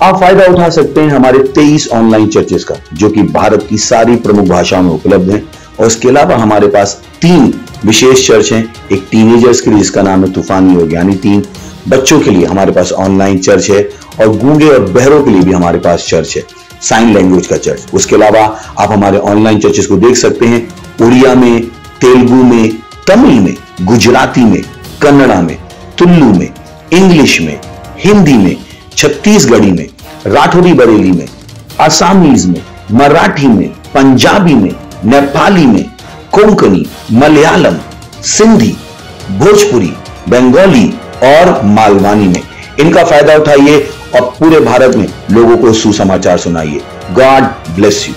आप फायदा उठा सकते हैं हमारे 23 ऑनलाइन चर्चेस का, जो कि भारत की सारी प्रमुख भाषाओं में उपलब्ध हैं। और इसके अलावा हमारे पास 3 विशेष चर्च हैं। एक टीनेजर्स के लिए जिसका नाम है तूफानी योग यानी 3, बच्चों के लिए हमारे पास ऑनलाइन चर्च है, और गूंगे और बहरों के लिए भी हमारे पास चर्च है, साइन लैंग्वेज का चर्च। उसके अलावा आप हमारे ऑनलाइन चर्चेस को देख सकते हैं उड़िया में, तेलुगु में, तमिल में, गुजराती में, कन्नड़ा में, तुलु में, इंग्लिश में, हिंदी में, छत्तीसगढ़ी में, राठौड़ी बरेली में, आसामीज में, मराठी में, पंजाबी में, नेपाली में, कोंकणी, मलयालम, सिंधी, भोजपुरी, बंगाली और मालवानी में। इनका फायदा उठाइए और पूरे भारत में लोगों को सुसमाचार सुनाइए। God bless you.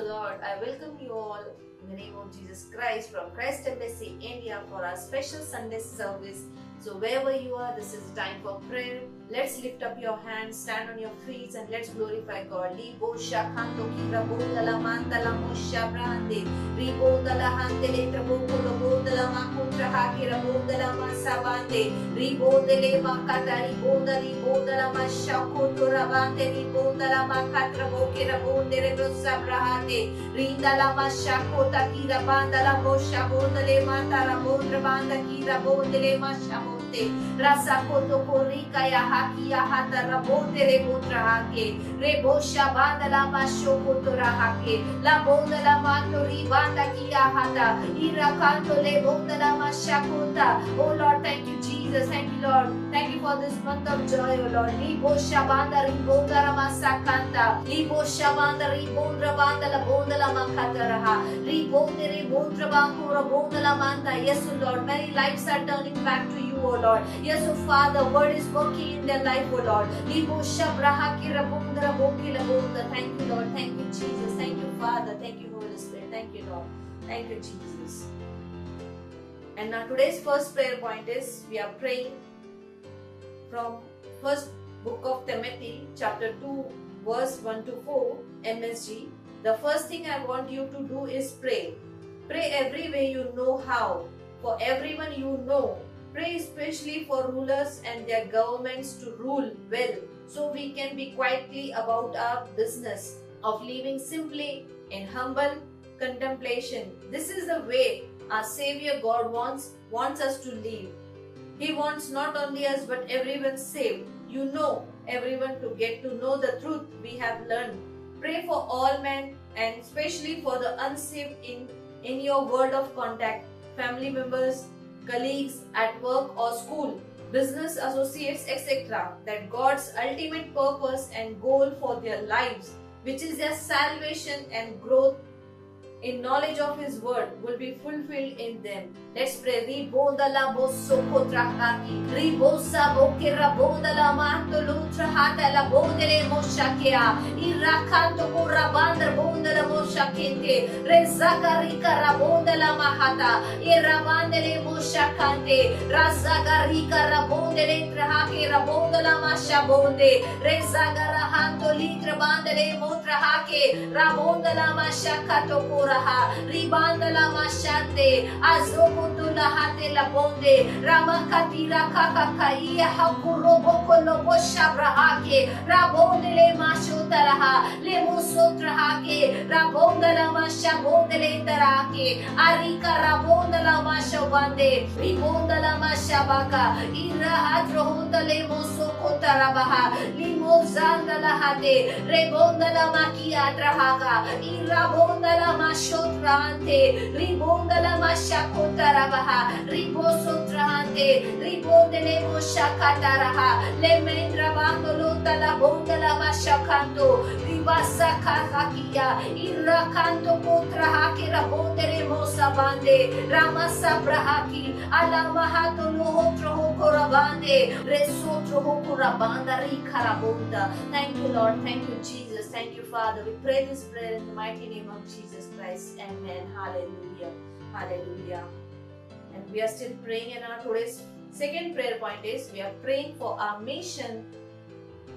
Lord. I welcome you all in the name of Jesus Christ from Christ Embassy India for our special Sunday service. So wherever you are, this is time for prayer. Let's lift up your hands, stand on your feet, and let's glorify God. Libo shakanto kira bodala mandala mosha brande. Ribo dala handele traboko lobo dala makutra hakira bodala masabande. Ribo dele makata ribo dala mashakoto rabande ribo dala makatra bokira bondere bosa brahande. Rinda la mashakota kira banda la mosha bondale matara bondra banda kira bondele masha. Rasa koto korika ya haki ya hata rabonde rebotra hake rebosha banda la masho koto rahake la bonda la mato ribanda kia hata irakanto le bonda la mashakota. Oh Lord, thank you Jesus, thank you Lord, thank you for this month of joy. Oh Lord, libosha banda ribonda ramasakanta libosha banda ribondra banda la bonda la makata raha ribonde rebondra bankura bonda la manda. Yes, oh Lord, many lives are turning back to you, oh Lord. Yes, oh Father, word is working in their life, oh Lord. Thank you, Lord. Thank you, Jesus. Thank you, Father. Thank you, Holy Spirit. Thank you, Lord. Thank you, Jesus. And now today's first prayer point is we are praying from first book of Timothy, chapter 2, verse 1 to 4, MSG. The first thing I want you to do is pray. Pray every way you know how. For everyone you know. Pray especially for rulers and their governments to rule well, so we can be quietly about our business of living simply in humble contemplation. This is the way our Savior God wants us to live. He wants not only us but everyone saved. You know, everyone to get to know the truth we have learned. Pray for all men and especially for the unsaved in your world of contact, family members, colleagues at work or school, business associates, etc. That God's ultimate purpose and goal for their lives, which is their salvation and growth in knowledge of His word, will be fulfilled in them. Let's pray. Ribondala bosso kotrahaki, ribosa bokera bondala mantolo trahata la bondele moshakea, irakanto kurabandra bondala moshakente, rezagarika rabondala mahata, irabandele moshakante, razagarika rabondele trahake rabondala mashabonde, rezagarahanto litra bandele motrahake, rabondala mashakato kuraha, ribandala mashante, azoko lahate la bonde ramakatira kakakaia hakurobo kolobo shabrahake rabonde le mashotaraha le musotrahake rabonda la mashabonde le tarake arika rabonda la mashabande ribonda la mashabaka ira adrohonda le musokotarabaha limozanda la hate rebonda la makia trahaka irabonda la mashotrante ribonda la mashakota riboso trahante ribondele moshakataraha le mendrabandolo la bonda la mashakanto ribasa kahakia irakanto kontrahake rabondele mosabande ramasa brahaki alamahato lohotro hokorabande resotro hokorabanda rikarabonda. Thank you Lord, thank you Jesus, thank you Father. We pray this prayer in the mighty name of Jesus Christ. Amen. Hallelujah. Hallelujah. And we are still praying, and our today's second prayer point is we are praying for our mission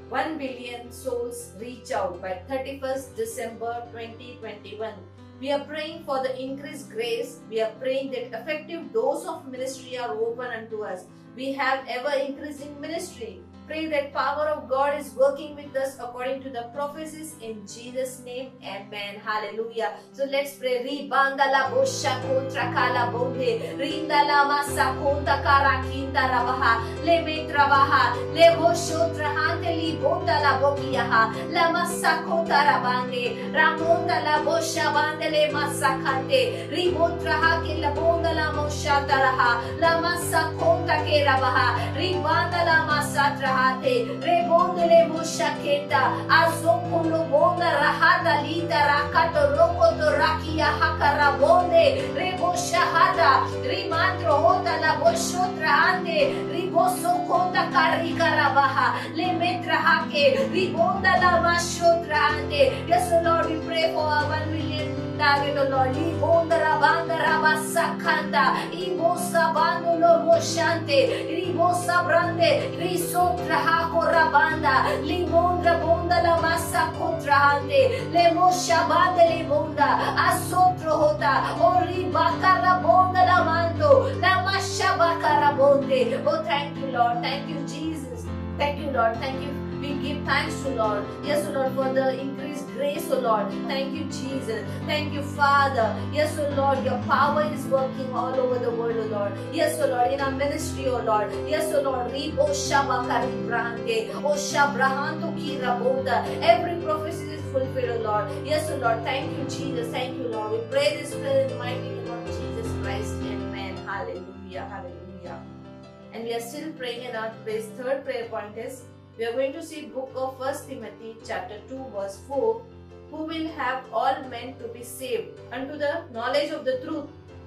1 billion souls reach out by 31st December 2021. We are praying for the increased grace. We are praying that effective doors of ministry are open unto us. We have ever increasing ministry. Pray that power of God is working with us according to the prophecies in Jesus' name. Amen. Hallelujah. So let's pray. Ribanda la bosha kontra kala bonde. Rinda la masa konta karakinta rabaha. Le metrabaha. Le bosho trahante li bonda la bokiyaha. La masa konta rabande. Ramonda la bosha bande le masa kante. Ribotraha ke la bonda la mosha taraha. La masa konta ke rabaha. Ribanda la masa traha. Rebondele mushaketa azokolo bonda rahada lita rakato rokoto rakia hakarabonde rebo shahada rimandro hota la boshotra ande Ribosokota karikarabaha. Lemetrahake. Ribonda lamashotrahante. Yes, O Lord, we pray for our 1 million target, O Lord. Libonda rabanda rabasakanta. Ibosa bandolo moshante. Ribosa brande. Risotrahako rabanda. Libonda bonda la massa contrahante. Le mosha bande libonda. Asotro hota. Oribaka rabonda la mando. La masha baka rabonde. Oh, thank you, Lord. Thank you, Jesus. Thank you, Lord. Thank you. We give thanks to Lord. Yes, O Lord, for the increased grace, O Lord. Thank you, Jesus. Thank you, Father. Yes, O Lord, your power is working all over the world, O Lord. Yes, O Lord, in our ministry, O Lord. Yes, O Lord. Ribo shabakari brande. O shabrahanto ki rabonda. Every prophecy is fulfilled, O Lord. Yes, O Lord. Thank you, Jesus. Thank you, Lord. We pray this prayer in the mighty name of Jesus Christ. Amen. Hallelujah. Hallelujah. And we are still praying, in our today's third prayer point is, we are going to see book of 1 Timothy chapter 2 verse 4. Who will have all men to be saved unto the knowledge of the truth.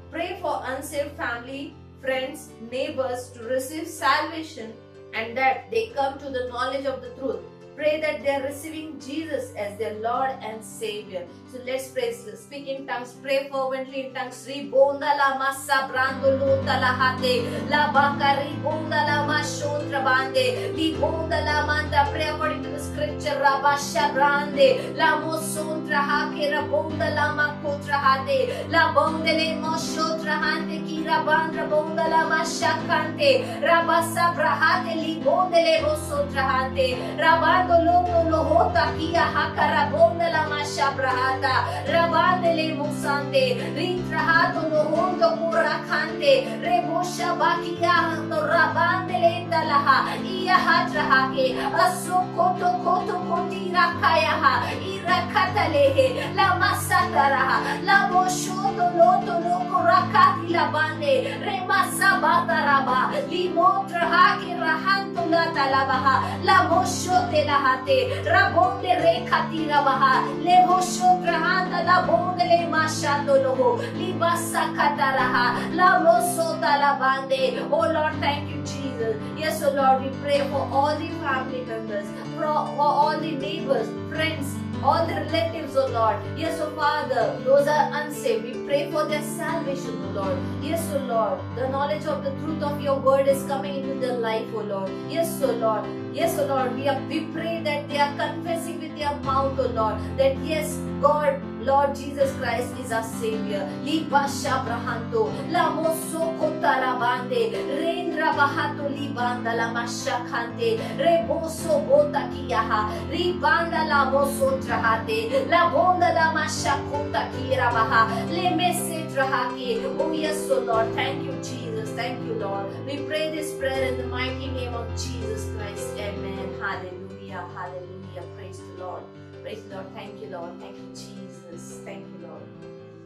Pray for unsaved family, friends, neighbors to receive salvation and that they come to the knowledge of the truth. Pray that they are receiving Jesus as their Lord and Savior. So let's pray. Speak in tongues. Pray fervently in tongues. Ribonda la massa brando luta la hate. La baka ribonda la mashontra bande. Ribonda la manda. Pray according to the scripture. Rabasha brande. La mosontra hake. Rabonda la makotra hate. La bonde le moshotra hante. Ki rabandra bonda la mashakante. Rabasa brahate. Libonde le mosontra hante. Rabanda Loto lohota kia hakarabonda la masha brahata rabande le musante ritrahato lohondo kurakante rebosha bakia to rabande le talaha iya hatrahake asokoto koto kotira kayaha irakata lehe la masakaraha la boshoto loto loko rakati la bande remasa bataraba limotrahake rahanto la talabaha la boshote la hate rabonde rekatira baha le bosho grahanda la bonde le mashando loho libasa kataraha la mosota la bande. Oh Lord, thank you, Jesus. Yes, oh Lord, we pray for all the family members, for all the neighbors, friends, all the relatives, oh Lord. Yes, oh Father, those are unsaved. We pray for their salvation, oh Lord. Yes, oh Lord, the knowledge of the truth of your word is coming into their life, oh Lord. Yes, oh Lord. Yes, oh Lord, we pray that they are confessing with their mouth, oh Lord, that yes, God, Lord Jesus Christ is our Savior. Libasha brahanto, la moso kotarabande, rendra bahato libanda la mashakante, reboso bota kiyaha, ribanda la moso trahate, la bonda la mashakota kirabaha, le messe trahake. Oh yes, oh Lord, thank you, Jesus. Thank you, Lord. We pray this prayer in the mighty name of Jesus Christ. Amen. Hallelujah. Hallelujah. Praise the Lord. Praise the Lord. Thank you, Lord. Thank you, Jesus. Thank you, Lord.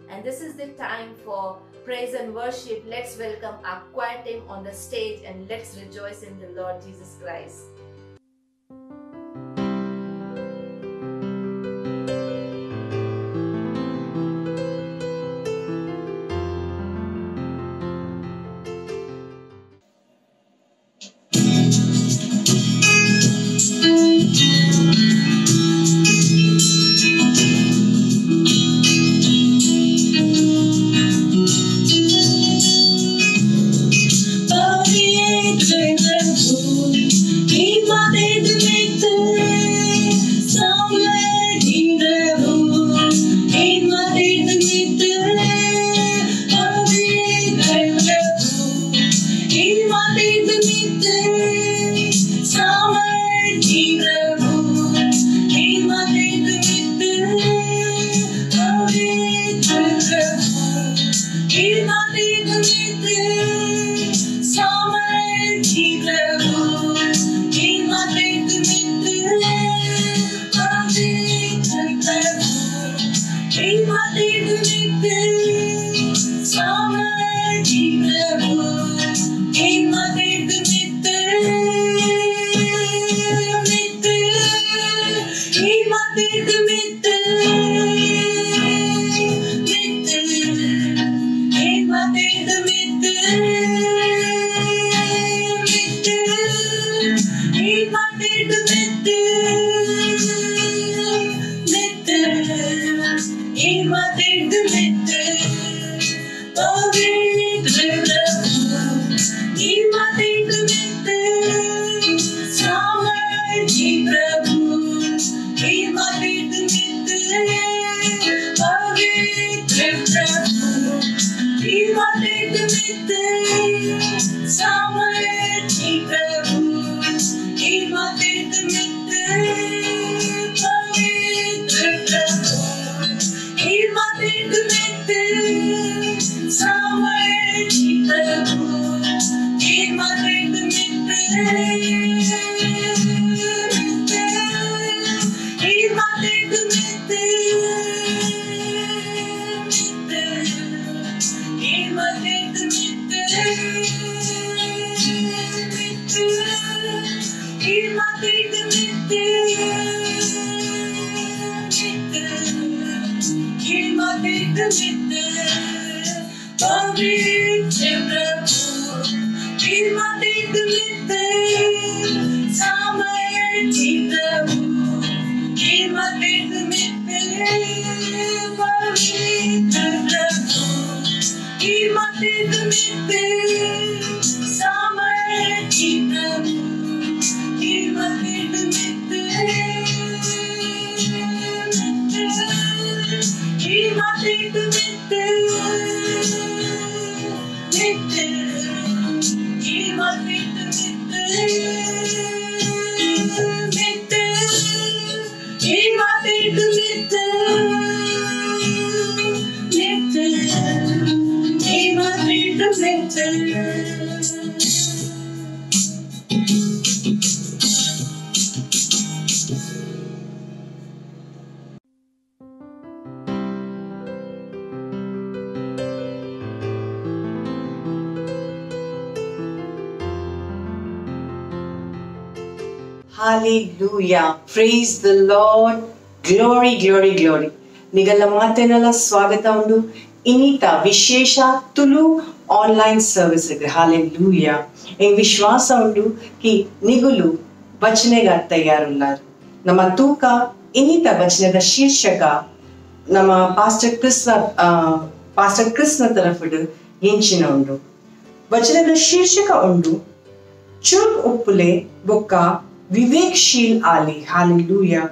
And this is the time for praise and worship. Let's welcome our choir team on the stage and let's rejoice in the Lord Jesus Christ. He सामर्थी प्रभु हिमतीत मित्र पवित्र प्रभु हिमतीत मित्र सामर्थी प्रभु हिमतीत मित्र हिमतीत मित्र पवित्र प्रभु हिमतीत मित्र सामर्थी प्रभु हिमतीत मित्र पवित्र प्रभु हिमतीत मित्र सामर्थी प्रभु हिमतीत मित्र हिमतीत मित्र Hallelujah. Praise the Lord. Glory, glory, glory. ನಿಗಲ ಮಾತೆನಲ್ಲ ಸ್ವಾಗತ ಉಂಡು ಇನ್ನಿತ ವಿಶೇಷ ತುಳು ಆನ್ಲೈನ್ ಸರ್ವಿಸ್ಗೆ. Hallelujah. ಎಂಗ್ ವಿಶ್ವಾಸ ಉಂಡು ಕಿ ನಿಗುಲು ವಚನೆಗ ತಯಾರುಲ್ಲಾರು. ನಮ್ಮ ತೂಕ ಇನ್ನಿತ ವಚನದ ಶೀರ್ಷಕ ನಮ್ಮ ಪಾಸ್ಟರ್ ಕೃಷ್ಣ ತರಫುಡು ಎಂಚಿನ ಉಂಡು. ವಚನದ ಶೀರ್ಷಕ ಉಂಡು ಚುರುಕ್ ಉಪ್ಪುಲೆ ಬೊಕ್ಕ ವಿವೇಕಶೀಲ್ ಆಲಿ. ಹಾಲೆಲೂಯಾ.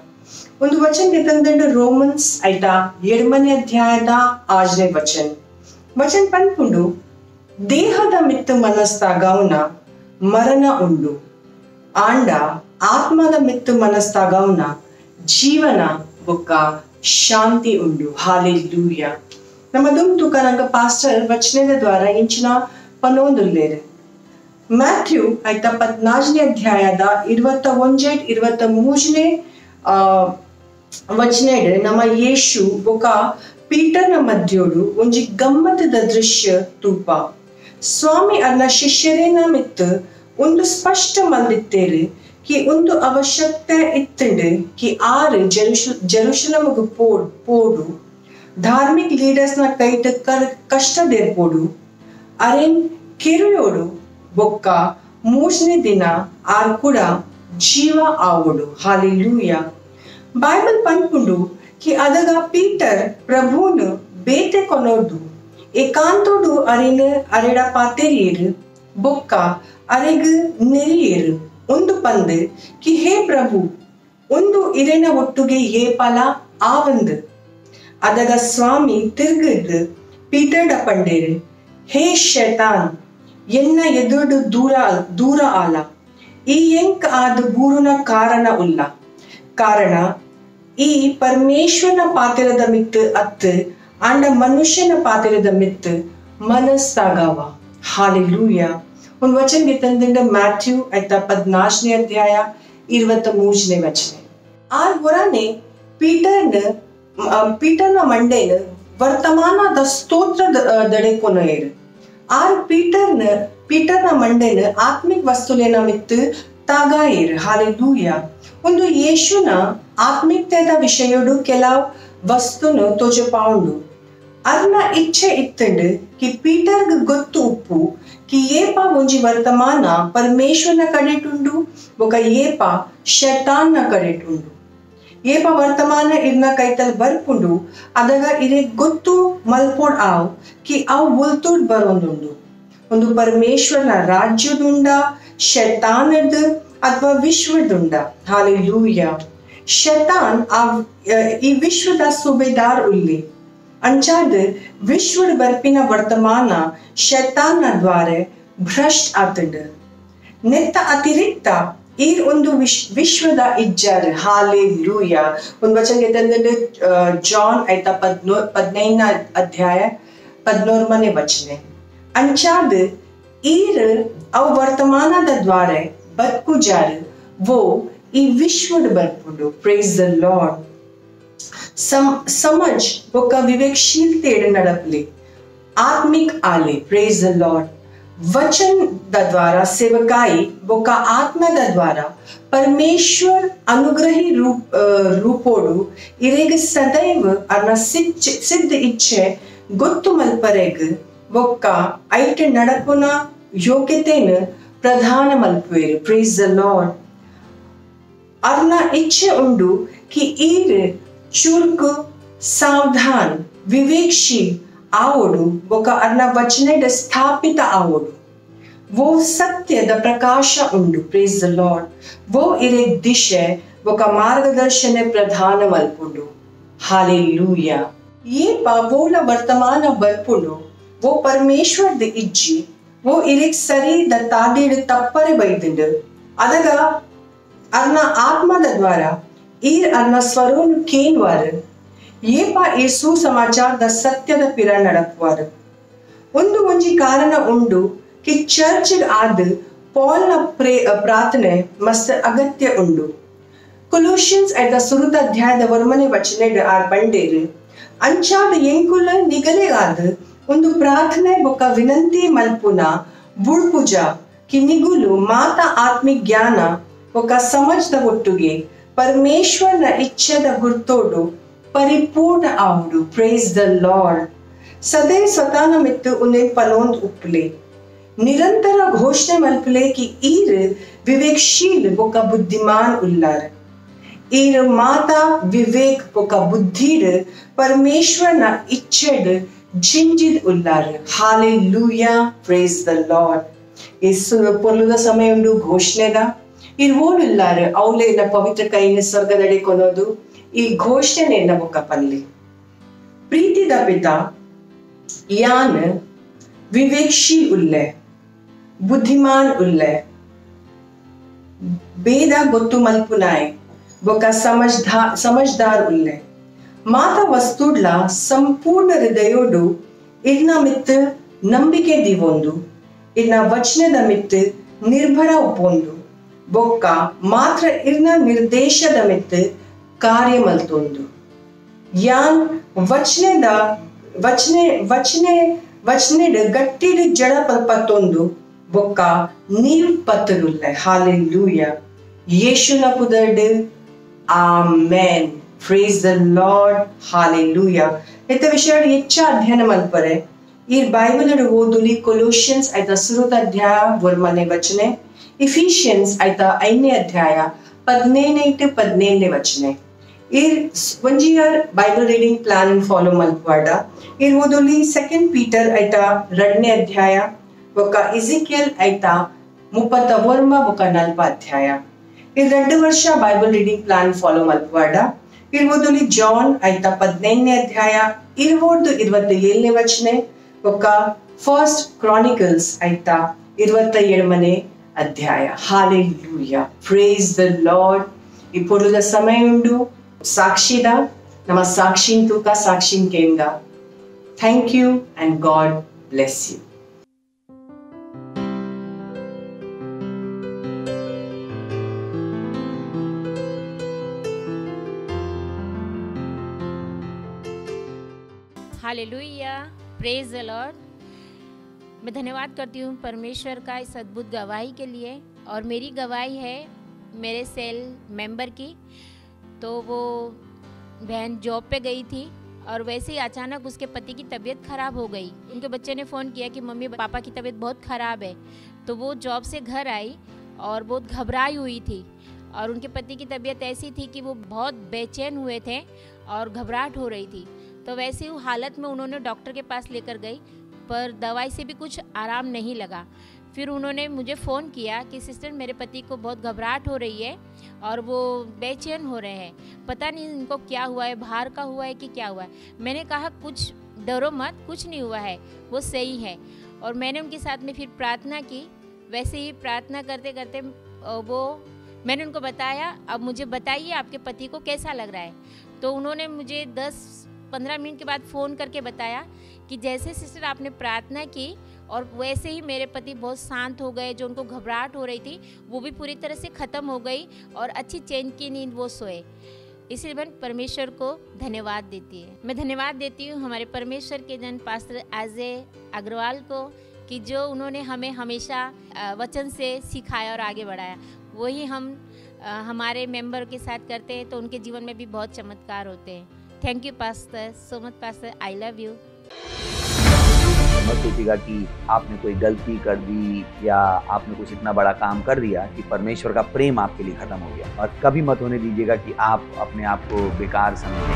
ಒಂದು ವಚನ ತಂದಂಡು ರೋಮನ್ಸ್ ಐಟ 7ನೇ ಅಧ್ಯಾಯದ 8ನೇ ವಚನ ಪನ್ಪುಂಡು ದೇಹದ ಮಿತ್ತು ಮನಸ್ತಾಗೌನ ಮರಣ ಉಂಡು ಆಂಡ ಆತ್ಮದ ಮಿತ್ತು ಮನಸ್ತಾಗೌನ ಜೀವನ ಬೊಕ್ಕ ಶಾಂತಿ ಉಂಡು. ಹಾಲೆಲೂಯಾ. ನಮ್ಮ ದುಂತುಕ ನಂಗ ಪಾಸ್ಟರ್ ವಚನದ ದ್ವಾರ ಇಂಚಿನ ಪನೋಂದುಲ್ಲೇರು. ಮ್ಯಾಥ್ಯೂ ಐತ 14ನೇ ಅಧ್ಯಾಯದ 21-23ನೇ ವಚನೆಡ್ ನಮ್ಮ ಯೇಸು ಬೊಕ ಪೀಟರ್ನ ಮಧ್ಯೋಡು ಒಂಜಿ ಗಮ್ಮತದ ದೃಶ್ಯ ತೂಪ. ಸ್ವಾಮಿ ಅರ್ನ ಶಿಷ್ಯರೇನ ಮಿತ್ತು ಒಂದು ಸ್ಪಷ್ಟ ಮಲ್ದಿತ್ತೇರು ಕಿ ಒಂದು ಅವಶ್ಯಕತೆ ಇತ್ತಂಡು ಕಿ ಆರು ಜೆರುಸಲೇಮ್ಗು ಪೋಡು ಧಾರ್ಮಿಕ ಲೀಡರ್ಸ್ ನ ಕೈಟ್ ಕಷ್ಟದೇರ್ಪೋಡು ಅರೆನ್ ಕಿರುಯೋಡು ಬೊಕ್ಕ 3ನೇ ದಿನ ಆರ್ ಕೂಡ ಜೀವ ಆವೋಡು. ಹಾಲೆಲೂಯಾ. ಬೈಬಲ್ ಪನ್ಪುಂಡು ಕಿ ಅದಗ ಪೀಟರ್ ಪ್ರಭುನು ಬೇತೆ ಕೊನೋಡು ಏಕಾಂತೋಡು ಅರೆನ ಅರೆಡ ಪಾತೆರಿಯರು ಬೊಕ್ಕ ಅರೆಗು ನೆರಿಯರು ಒಂದು ಪಂದು ಕಿ ಹೇ ಪ್ರಭು ಒಂದು ಇರೆನ ಒಟ್ಟುಗೆ ಏ ಪಲ ಆವಂದು. ಅದಗ ಸ್ವಾಮಿ ತಿರ್ಗದ್ ಪೀಟರ್ಡ ಪಂಡೇರು ಹೇ ಶೈತಾನ್ ಎನ್ನ ಎದುರು ದೂರ ಆಲ ಈ ಎಂಕ್ ಆದ ಬೂರುನ ಕಾರಣ ಈ ಪರಮೇಶ್ವರನ ಪಾತಿರದ ಮಿತ್ತು ಅತ್ತು ಅಂಡ ಮನುಷ್ಯನ ಪಾತಿರದ ಮಿತ್ತು ಮನಸ್ಸಾಗವ. ಹಾಲೆಲೂಯಾ. ಒಂದು ವಚನ ತಂದಿಂದ ಮ್ಯಾಥ್ಯೂ ಐತ 14ನೇ ಅಧ್ಯಾಯ 23ನೇ ವಚನ. ಆರ್ ಹೊರನೆ ಪೀಟರ್ನ ಮಂಡೇನ ವರ್ತಮಾನದ ಸ್ತೋತ್ರ ದಡೆ ಕೊನೆಯರು. ಆರ್ ಪೀಟರ್ನ ಮಂಡೇನ ಆತ್ಮಿಕ ವಸ್ತುಲೇನ ಮಿತ್ತು ತಾಗಾಯಿರು. ಹಾಲೆಲೂಯಾ. ಒಂದು ಯೇಸುನ ಆತ್ಮಿಕತೆದ ವಿಷಯಡು ಕೆಲವು ವಸ್ತುನು ತೋಜಪಾಂಡು ಅರ್ನ ಇಚ್ಛೆ ಇತ್ತಂಡು ಕಿ ಪೀಟರ್ಗ್ ಗೊತ್ತು ಉಪ್ಪು ಕಿ ಏಪ ಒಂಜಿ ವರ್ತಮಾನ ಪರಮೇಶ್ವರನ ಕಡೆಟುಂಡು ಬೊಕ ಏಪ ಶೈತಾನ್ನ ಕಡೆಟುಂಡು. ಏಪ ವರ್ತಮಾನ ಇರ್ನ ಕೈತಲ್ ಬರ್ಪುಂಡು ಅದಗ ಇರೆ ಗೊತ್ತು ಮಲ್ಪೋಡ್ ಆವ್ ಕಿ ಅವ್ ಉಲ್ತುಡ್ ಬರೋಂದುಂಡು. ಒಂದು ಪರಮೇಶ್ವರನ ರಾಜ್ಯದುಂಡ ಶೈತಾನದ ಅಥವಾ ವಿಶ್ವದುಂಡ. ಹಾಲೆಲೂಯಾ. ಶೈತಾನ್ ಈ ವಿಶ್ವದ ಸುಬೇದಾರ್ ಉಲ್ಲಿ ಅಂಚಾದ ವಿಶ್ವದ ಬರ್ಪಿನ ವರ್ತಮಾನ ಶೈತಾನ್ನ ದ್ವಾರೆ ಭ್ರಷ್ಟ್ ಆತಂಡ ನೆತ್ತ ಅತಿರಿಕ್ತ ಈರ್ ಒಂದು ವಿಶ್ವದ ಇಜ್ಜರ್ ಹಾಲೆಲೂಯ ಒಂದು ವಚನ ತಂದ್ರೆ ಜಾನ್ ಆಯ್ತಾ 15ನೇ ಅಧ್ಯಾಯ 11ನೇ ವಚನ ಅಂಚಾದ ಈರ್ ಅವು ವರ್ತಮಾನದ ದ್ವಾರ ಬದುಕು ಜಾರ वो ಈ ವಿಶ್ವದ ಬರ್ಪುಂಡು ಪ್ರೇಸ್ ದ ಲಾರ್ಡ್ समझ वो का विवेकशीलते नडपले आत्मिक आले प्रेज द लॉर्ड वचन द द्वारा सेवकाई वो का आत्मा द द्वारा परमेश्वर अनुग्रही रूपोडु इरेग सदैव अर्ना सिद्ध इच्छे गुत्तु मल्परेग वो का ऐट नडपुना योग्यतेन प्रधान मल्पुवेर प्रेज द लॉर्ड अर्ना इच्छे उंडु कि ईर चुर्क सावधान विवेकशील आवोडु वो का अर्ना वचने स्थापित आवोडु वो सत्य द प्रकाश उंडु प्रेज द लॉर्ड वो इरे दिशे वो का मार्गदर्शन प्रधान मल्पुंडु हालेलूया ये पावोला वर्तमान बर्पुंडु वो परमेश्वर द इज्जी वो इरे सरी द तादेड तप्परे बैदिंड अदग अर्ना आत्मा द द्वारा ईर अर्ना स्वरों केनवार ये पा यीशु समाचार द सत्य द पिरा नडपवार उंदु ಒಂಜಿ ಕಾರಣ ಉಂಡು कि चर्च आद पॉल न प्रार्थने मस्त अगत्य उंडु कोलोशियंस ऐता सुरुत अध्याय द वर्मने वचने ड आर बंडेर अंचाद ಎಂಕುಲ ನಿಗಲೆ ಆದ ಒಂದು ಪ್ರಾರ್ಥನೆ ಬೊಕ ವಿನಂತಿ ಮಲ್ಪುನ ಬುಳ್ಪುಜಾ कि निगुಲು ಮಾತಾ ಆತ್ಮಿಕ ಜ್ಞಾನ ಬೊಕ ಸಮಜ್ದ ಒಟ್ಟುಗೆ परमेश्वर न इच्छेद गुर्तोडु परिपूर्ण आवडु प्रेज द लॉर्ड सदैव स्वतान मित्त उन्हें पलोंद उपले निरंतर घोषणा मल्पले कि ईर विवेकशील बोका बुद्धिमान उल्लार ईर माता विवेक बोका बुद्धिड परमेश्वर न इच्छेड जिंजिद उल्लार हालेलूया प्रेज द लॉर्ड इस पोलुद समय उंडु घोषणेद ಇರ್ವೋಳಿಲ್ಲಾರೆ ಅವಲೇನ ಪವಿತ್ರ ಕೈನ ಸ್ವರ್ಗದಡೆ ಕೊನೋದು ಈ ಘೋಷಣೆಯನ್ನ ಬೊಕ್ಕ ಪನ್ಲಿ ಪ್ರೀತಿದ ಪಿತ ಯಾನ್ ವಿವೇಕಶೀಲ್ ಉಲ್ಲೆ ಬುದ್ಧಿಮಾನ್ ಉಲ್ಲೆ ಬೇದ ಗೊತ್ತು ಮಲ್ಪುನಾಯ್ ಬೊಕ್ಕ ಸಮಜ್ದಾರ್ ಉಲ್ಲೆ ಮಾತಾ ವಸ್ತುಡ್ಲ ಸಂಪೂರ್ಣ ಹೃದಯೋಡು ಇರ್ನ ಮಿತ್ ನಂಬಿಕೆ ದಿವೊಂದು ಇರ್ನ ವಚನದ ಮಿತ್ ನಿರ್ಭರ ಉಪೊಂದು ಬೊಕ್ಕ ಮಾತ್ರ ಇರ್ನ ನಿರ್ದೇಶದ ಮಿತ್ ಕಾರ್ಯ ಮಲ್ತೊಂದು ಯಾನ್ ವಚನೆಡ್ ಗಟ್ಟಿಡ್ ಜಡ ಪತ್ತೊಂದು ಬೊಕ್ಕ ನೀವ್ ಪತ್ತರುಲ್ಲೆ ಹಾಲೆಲೂಯ ಯೇಸುನ ಪುದರ್ಡ್ amen praise the Lord hallelujah ಇತ್ತ ವಿಷಯ ಹೆಚ್ಚ ಅಧ್ಯಯನ ಮಲ್ಪರೆ ಈ ಬೈಬಲ್ ಓದುಲಿ ಕೊಲೋಷಿಯನ್ಸ್ ಐತ ಸುರುತ ಅಧ್ಯಾಯ ವರ್ಮನೆ ವಚನೆ ಇಫಿಷಿಯನ್ಸ್ ಐತ 5ನೇ ಅಧ್ಯಾಯ 15 ವಚನೆ ಇರ್ ಒಂಜಿಯರ್ ಬೈಬಲ್ ರೀಡಿಂಗ್ ಪ್ಲಾನ್ ಫಾಲೋ ಮಲ್ಪವಾಡ ಇರ್ ಓದುಲಿ 2 ಪೀಟರ್ ಐತ 2ನೇ ಅಧ್ಯಾಯ ಬೊಕ ಇಜಿಕಿಯಲ್ ಐತ 31 ಬೊಕ 40 ಅಧ್ಯಾಯ ಇರ್ 2 ವರ್ಷ ಬೈಬಲ್ ರೀಡಿಂಗ್ ಪ್ಲಾನ್ ಫಾಲೋ ಮಲ್ಪವಾಡ ಇರ್ ಓದುಲಿ ಜಾನ್ ಐತ 15ನೇ ಅಧ್ಯಾಯ ಇರ್ವೋದು 27ನೇ ವಚನೆ ಬೊಕ ಫಸ್ಟ್ ಕ್ರಾನಿಕಲ್ಸ್ ಐತ 27ನೇ ಅಧ್ಯಾಯ ಹಾಲೆಲೂಯ ಪ್ರೇಸ್ ದ ಲಾರ್ಡ್ ಇಪ್ಪೊಡುದ ಸಮಯ ಉಂಡು ಸಾಕ್ಷಿದ ನಮ್ಮ ಸಾಕ್ಷಿನ್ ತೂಕ ಸಾಕ್ಷಿನ್ ಕೇಂಗ thank you and God bless you hallelujah praise the Lord. मैं धन्यवाद करती हूँ परमेश्वर का इस अद्भुत गवाही के लिए। और मेरी गवाही है मेरे सेल मेंबर की। तो वो बहन जॉब पे गई थी और वैसे ही अचानक उसके पति की तबीयत ख़राब हो गई। उनके बच्चे ने फ़ोन किया कि मम्मी पापा की तबीयत बहुत ख़राब है। तो वो जॉब से घर आई और बहुत घबराई हुई थी और उनके पति की तबीयत ऐसी थी कि वो बहुत बेचैन हुए थे और घबराहट हो रही थी। तो वैसी हालत में उन्होंने डॉक्टर के पास लेकर गई पर दवाई से भी कुछ आराम नहीं लगा। फिर उन्होंने मुझे फ़ोन किया कि सिस्टर मेरे पति को बहुत घबराहट हो रही है और वो बेचैन हो रहे हैं, पता नहीं इनको क्या हुआ है, बाहर का हुआ है कि क्या हुआ है। मैंने कहा कुछ डरो मत, कुछ नहीं हुआ है, वो सही है। और मैंने उनके साथ में फिर प्रार्थना की। वैसे ही प्रार्थना करते करते मैंने उनको बताया, अब मुझे बताइए आपके पति को कैसा लग रहा है। तो उन्होंने मुझे 10-15 मिनट के बाद फ़ोन करके बताया कि जैसे सिस्टर आपने प्रार्थना की और वैसे ही मेरे पति बहुत शांत हो गए। जो उनको घबराहट हो रही थी वो भी पूरी तरह से ख़त्म हो गई और अच्छी चैन की नींद वो सोए। इसलिए मैं परमेश्वर को धन्यवाद देती है। मैं धन्यवाद देती हूँ हमारे परमेश्वर के जन पास्टर अजय अग्रवाल को कि जो उन्होंने हमें हमेशा वचन से सिखाया और आगे बढ़ाया। वही हम हमारे मेंबर के साथ करते हैं तो उनके जीवन में भी बहुत चमत्कार होते हैं। Thank you pastor, so much pastor, I love you. मत सोचिएगा कि आपने कोई गलती कर दी या आपने कुछ इतना बड़ा काम कर दिया कि परमेश्वर का प्रेम आपके लिए खत्म हो गया। और कभी मत होने दीजिएगा कि आप अपने आप को बेकार समझें।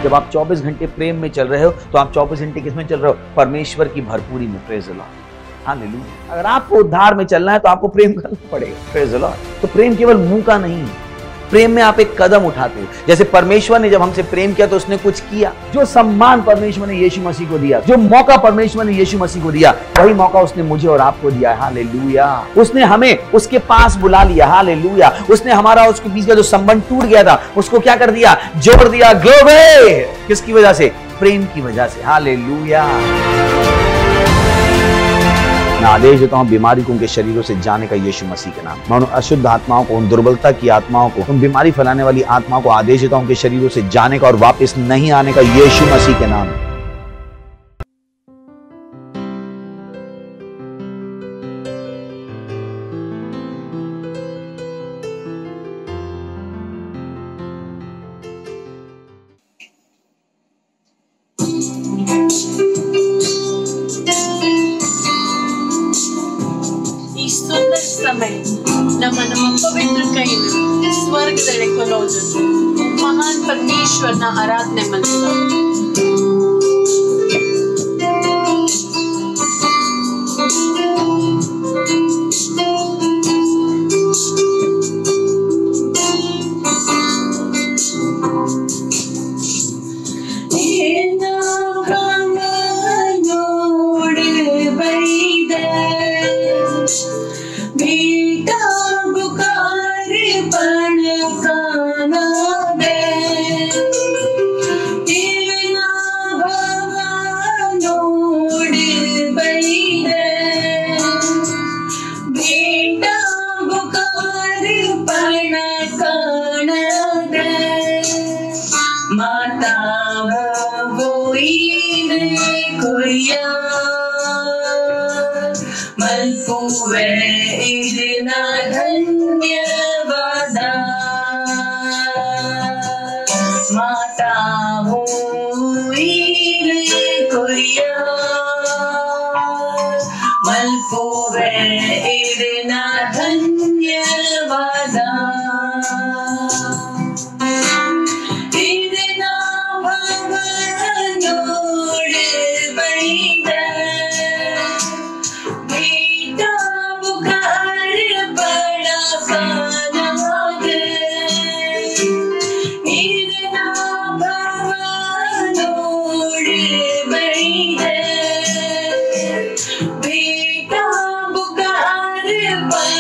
जब आप 24 घंटे प्रेम में चल रहे हो तो आप 24 घंटे किसमें चल रहे हो? परमेश्वर की भरपूरी में। Praise the Lord, hallelujah. अगर आपको उद्धार में चलना है तो आपको प्रेम करना पड़ेगा। Praise the Lord. तो प्रेम केवल मुंह का नहीं है, प्रेम में आप एक कदम उठाते हो। जैसे परमेश्वर ने जब हमसे प्रेम किया तो उसने कुछ किया। जो सम्मान परमेश्वर ने यीशु मसीह को दिया, जो मौका परमेश्वर ने यीशु मसीह को दिया, वही मौका उसने मुझे और आपको दिया। हालेलुया। उसने हमें उसके पास बुला लिया। हालेलुया। उसने हमारा उसके बीच का जो संबंध टूट गया था उसको क्या कर दिया? जोड़ दिया। ग्लोरी। किसकी वजह से? प्रेम की वजह से। हालेलुया। मैं आदेश देता हूं बीमारी को उनके शरीरों से जाने का यीशु मसीह के नाम। मैं उन अशुद्ध आत्माओं को, उन दुर्बलता की आत्माओं को, उन बीमारी फैलाने वाली आत्माओं को आदेश देता हूं उनके शरीरों से जाने का और वापस नहीं आने का यीशु मसीह के नाम। ನಮ್ಮ ಪವಿತ್ರಕೈನ ಸ್ವರ್ಗದಲ್ಲಿ ಕೊಲೋಜನು ಮಹಾನ್ ಪರಮೇಶ್ವರನ ಆರಾಧನೆ ಮಾಡ್ತೀವಿ। Bye.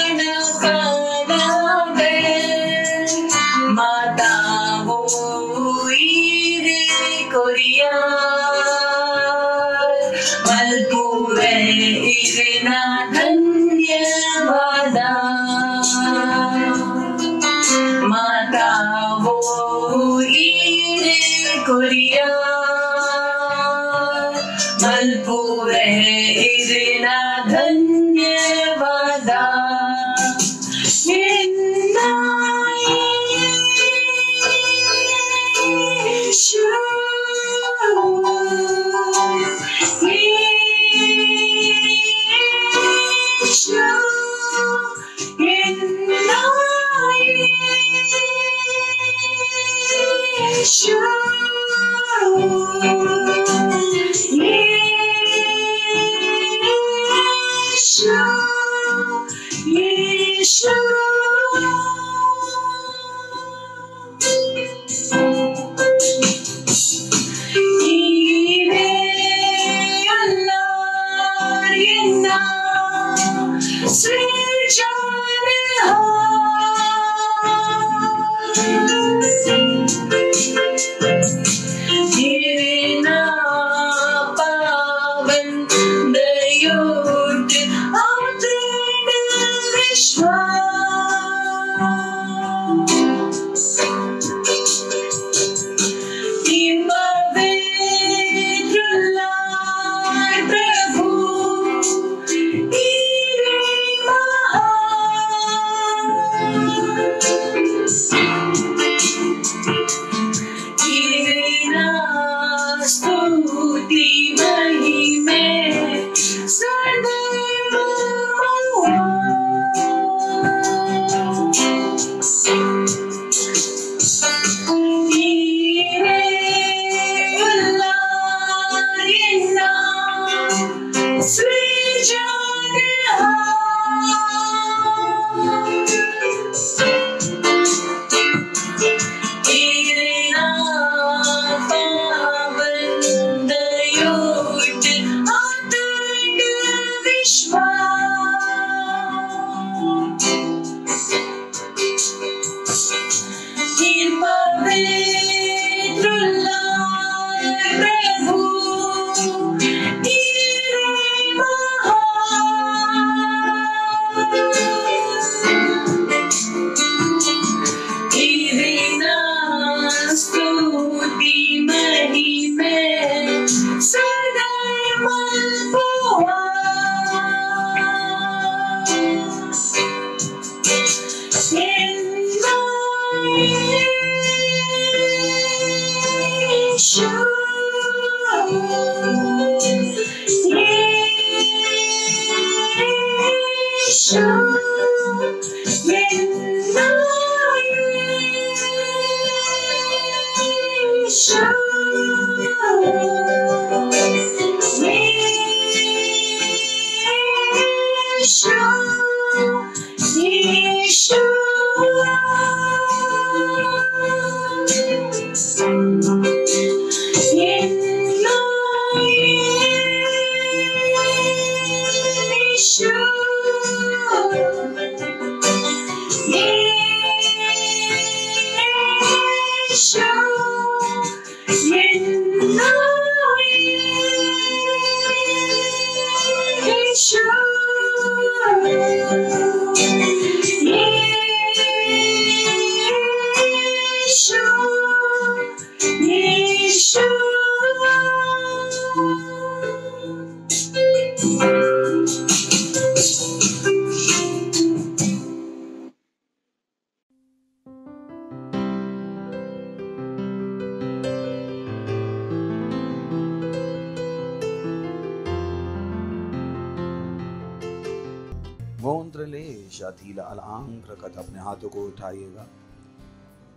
मोंद्रले शातीला अलांग्र कथ अपने हाथों को उठाइएगा।